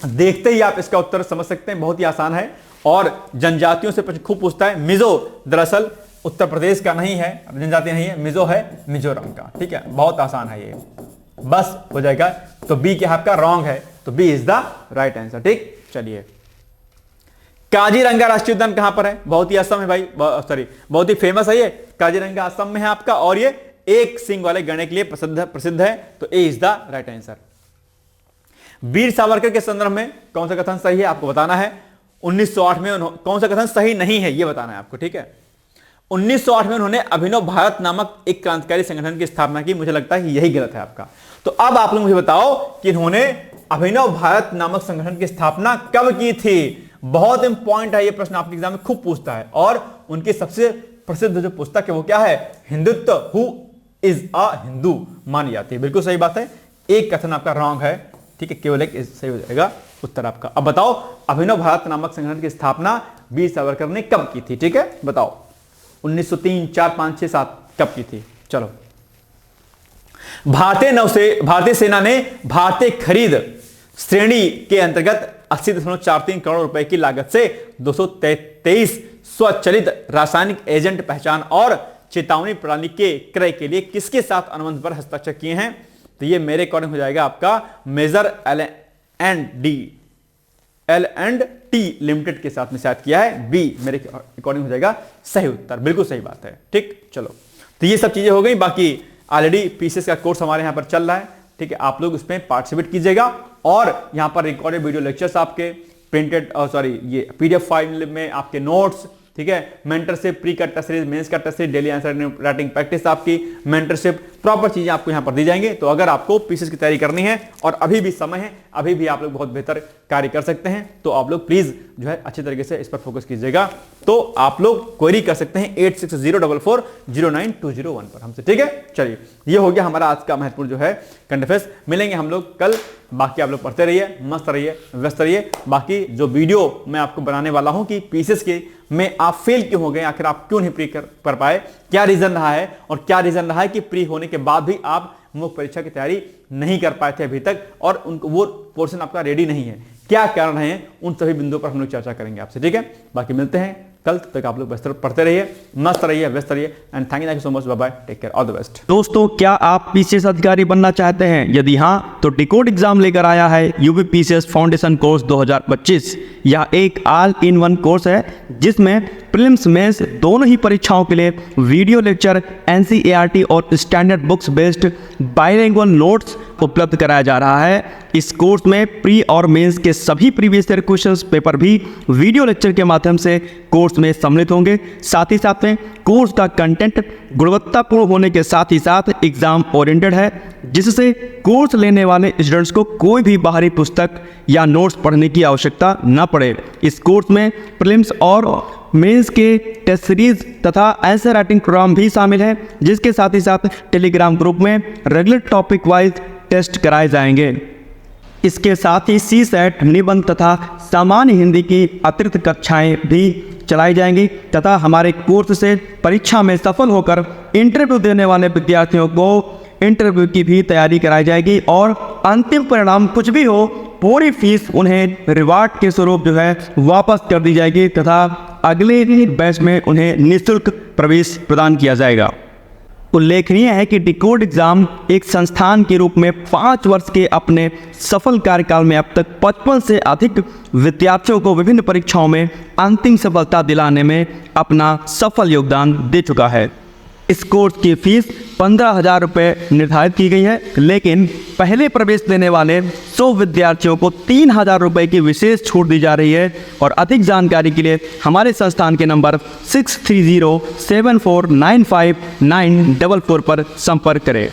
देखते ही आप इसका उत्तर समझ सकते हैं, बहुत ही आसान है। और जनजातियों से प्रश्न खूब पूछता है। मिजो दरअसल उत्तर प्रदेश का नहीं है, जनजाति नहीं है, मिजो है मिजोरम का। ठीक है, बहुत आसान है ये, बस हो जाएगा। तो बी क्या आपका रॉन्ग है, तो B is the right answer. ठीक, चलिए। काजीरंगा राष्ट्रीय उद्यान कहां पर है? बहुत ही असम है भाई, सॉरी बहुत ही फेमस है ये। काजीरंगा असम में है आपका, और ये एक सिंग वाले गणे के लिए प्रसिद्ध है। तो ए is the right answer. Veer Savarkar के संदर्भ में कौन सा कथन सही है आपको बताना है। 1908 में कौन सा कथन सही नहीं है ये बताना है आपको। ठीक है, 1908 में उन्होंने अभिनव भारत नामक एक क्रांतिकारी संगठन की स्थापना की। मुझे लगता है कि यही गलत है आपका। तो अब आप लोग मुझे बताओ कि इन्होंने अभिनव भारत नामक संगठन की स्थापना कब की थी? बहुत इंपॉर्टेंट है ये प्रश्न, आपके एग्जाम में खूब पूछता है। और उनकी सबसे प्रसिद्ध जो पुस्तक है वो क्या है? Hindutva, who is a Hindu मानी जाती है। बिल्कुल सही बात है। एक कथन आपका रॉन्ग है। ठीक है, केवल एक सही हो जाएगा उत्तर आपका। अब बताओ अभिनव भारत नामक संगठन की स्थापना वीर सावरकर ने कब की थी? ठीक है, बताओ 1903, 4, 5, 6, 7 कब की थी? चलो। भारतीय सेना ने भारतीय खरीद श्रेणी के अंतर्गत 80.43 करोड़ रुपए की लागत से 223 स्वचालित रासायनिक एजेंट पहचान और चेतावनी प्रणाली के क्रय के लिए किसके साथ अनुबंध पर हस्ताक्षर किए हैं? तो ये मेरे अकॉर्डिंग हो जाएगा आपका मेजर L&T लिमिटेड के साथ में शायद किया है। बी मेरे अकॉर्डिंग हो जाएगा सही उत्तर, बिल्कुल सही बात है। ठीक, चलो तो ये सब चीजें हो गई। बाकी ऑलरेडी पीसीएस का कोर्स हमारे यहां पर चल रहा है, ठीक है, आप लोग उसमें पार्टिसिपेट कीजिएगा और यहां पर रिकॉर्डेड वीडियो लेक्चर्स आपके प्रिंटेड ये पीडीएफ फाइल में आपके नोट्स, ठीक है, मेंटरशिप, प्री का टेस्ट सीरीज, मेंस का test series, daily answer writing practice, आपकी मेंटरशिप, प्रॉपर चीजें आपको यहां पर दी जाएंगे। तो अगर आपको पीसीएस की तैयारी करनी है और अभी भी समय है, अभी भी आप लोग बहुत बेहतर कार्य कर सकते हैं, तो आप लोग प्लीज जो है अच्छी तरीके से इस पर फोकस कीजिएगा। तो आप लोग क्वेरी कर सकते हैं 8604409201 पर हमसे, ठीक है। चलिए, ये हो गया हमारा आज का महत्वपूर्ण जो है करंट अफेयर्स। मिलेंगे हम लोग कल। बाकी आप लोग पढ़ते रहिए, मस्त रहिए, व्यस्त रहिए। बाकी जो वीडियो मैं आपको बनाने वाला हूं कि पीसीएस के में आप फेल क्यों हो गए, आखिर आप क्यों नहीं प्री कर पाए, क्या रीजन रहा है और क्या रीजन रहा है कि प्री होने के बाद भी आप मुख्य परीक्षा की तैयारी नहीं कर पाए थे अभी तक और उनको वो पोर्शन आपका रेडी नहीं है, क्या कारण है, उन सभी बिंदुओं पर हम लोग चर्चा करेंगे आपसे, ठीक है। बाकी मिलते हैं कल, तब तक आप लोग पढ़ते रहिए, मस्त रहिए, व्यस्त रहिए and thank you so much, bye bye, take care, all the best. दोस्तों, क्या आप पीसीएस अधिकारी बनना चाहते हैं? यदि हाँ, तो डिकोड एग्जाम लेकर आया है यूपी पीसीएस फाउंडेशन कोर्स 2025। यह एक ऑल इन वन कोर्स है जिसमें प्रीलिम्स मेंस दोनों ही परीक्षाओं के लिए वीडियो लेक्चर, एनसीईआरटी और standard books based bilingual notes उपलब्ध कराया जा रहा है। इस कोर्स में प्री और मेंस के सभी प्रीवियस ईयर क्वेश्चंस पेपर भी वीडियो लेक्चर के माध्यम से कोर्स में सम्मिलित होंगे। साथ ही साथ में कोर्स का कंटेंट गुणवत्तापूर्ण होने के साथ ही साथ एग्जाम ओरिएंटेड है, जिससे कोर्स लेने वाले स्टूडेंट्स को कोई भी बाहरी पुस्तक या नोट्स पढ़ने की आवश्यकता न पड़े। इस कोर्स में प्रीलिम्स और मेंस के टेस्ट सीरीज तथा आंसर राइटिंग प्रोग्राम भी शामिल है, जिसके साथ ही साथ टेलीग्राम ग्रुप में रेगुलर टॉपिक वाइज टेस्ट कराए जाएंगे। इसके साथ ही सीसेट, निबंध तथा सामान्य हिंदी की अतिरिक्त कक्षाएं भी चलाई जाएंगी तथा हमारे कोर्स से परीक्षा में सफल होकर इंटरव्यू देने वाले विद्यार्थियों को इंटरव्यू की भी तैयारी कराई जाएगी और अंतिम परिणाम कुछ भी हो, पूरी फीस उन्हें रिवार्ड के स्वरूप जो है वापस कर दी जाएगी तथा अगले बैच में उन्हें निःशुल्क प्रवेश प्रदान किया जाएगा। उल्लेखनीय है कि डिकोड एग्जाम एक संस्थान के रूप में 5 वर्ष के अपने सफल कार्यकाल में अब तक 55 से अधिक विद्यार्थियों को विभिन्न परीक्षाओं में अंतिम सफलता दिलाने में अपना सफल योगदान दे चुका है। इस कोर्स की फीस 15,000 रुपये निर्धारित की गई है, लेकिन पहले प्रवेश लेने वाले 100 विद्यार्थियों को 3,000 रुपये की विशेष छूट दी जा रही है। और अधिक जानकारी के लिए हमारे संस्थान के नंबर 6307495944 पर संपर्क करें।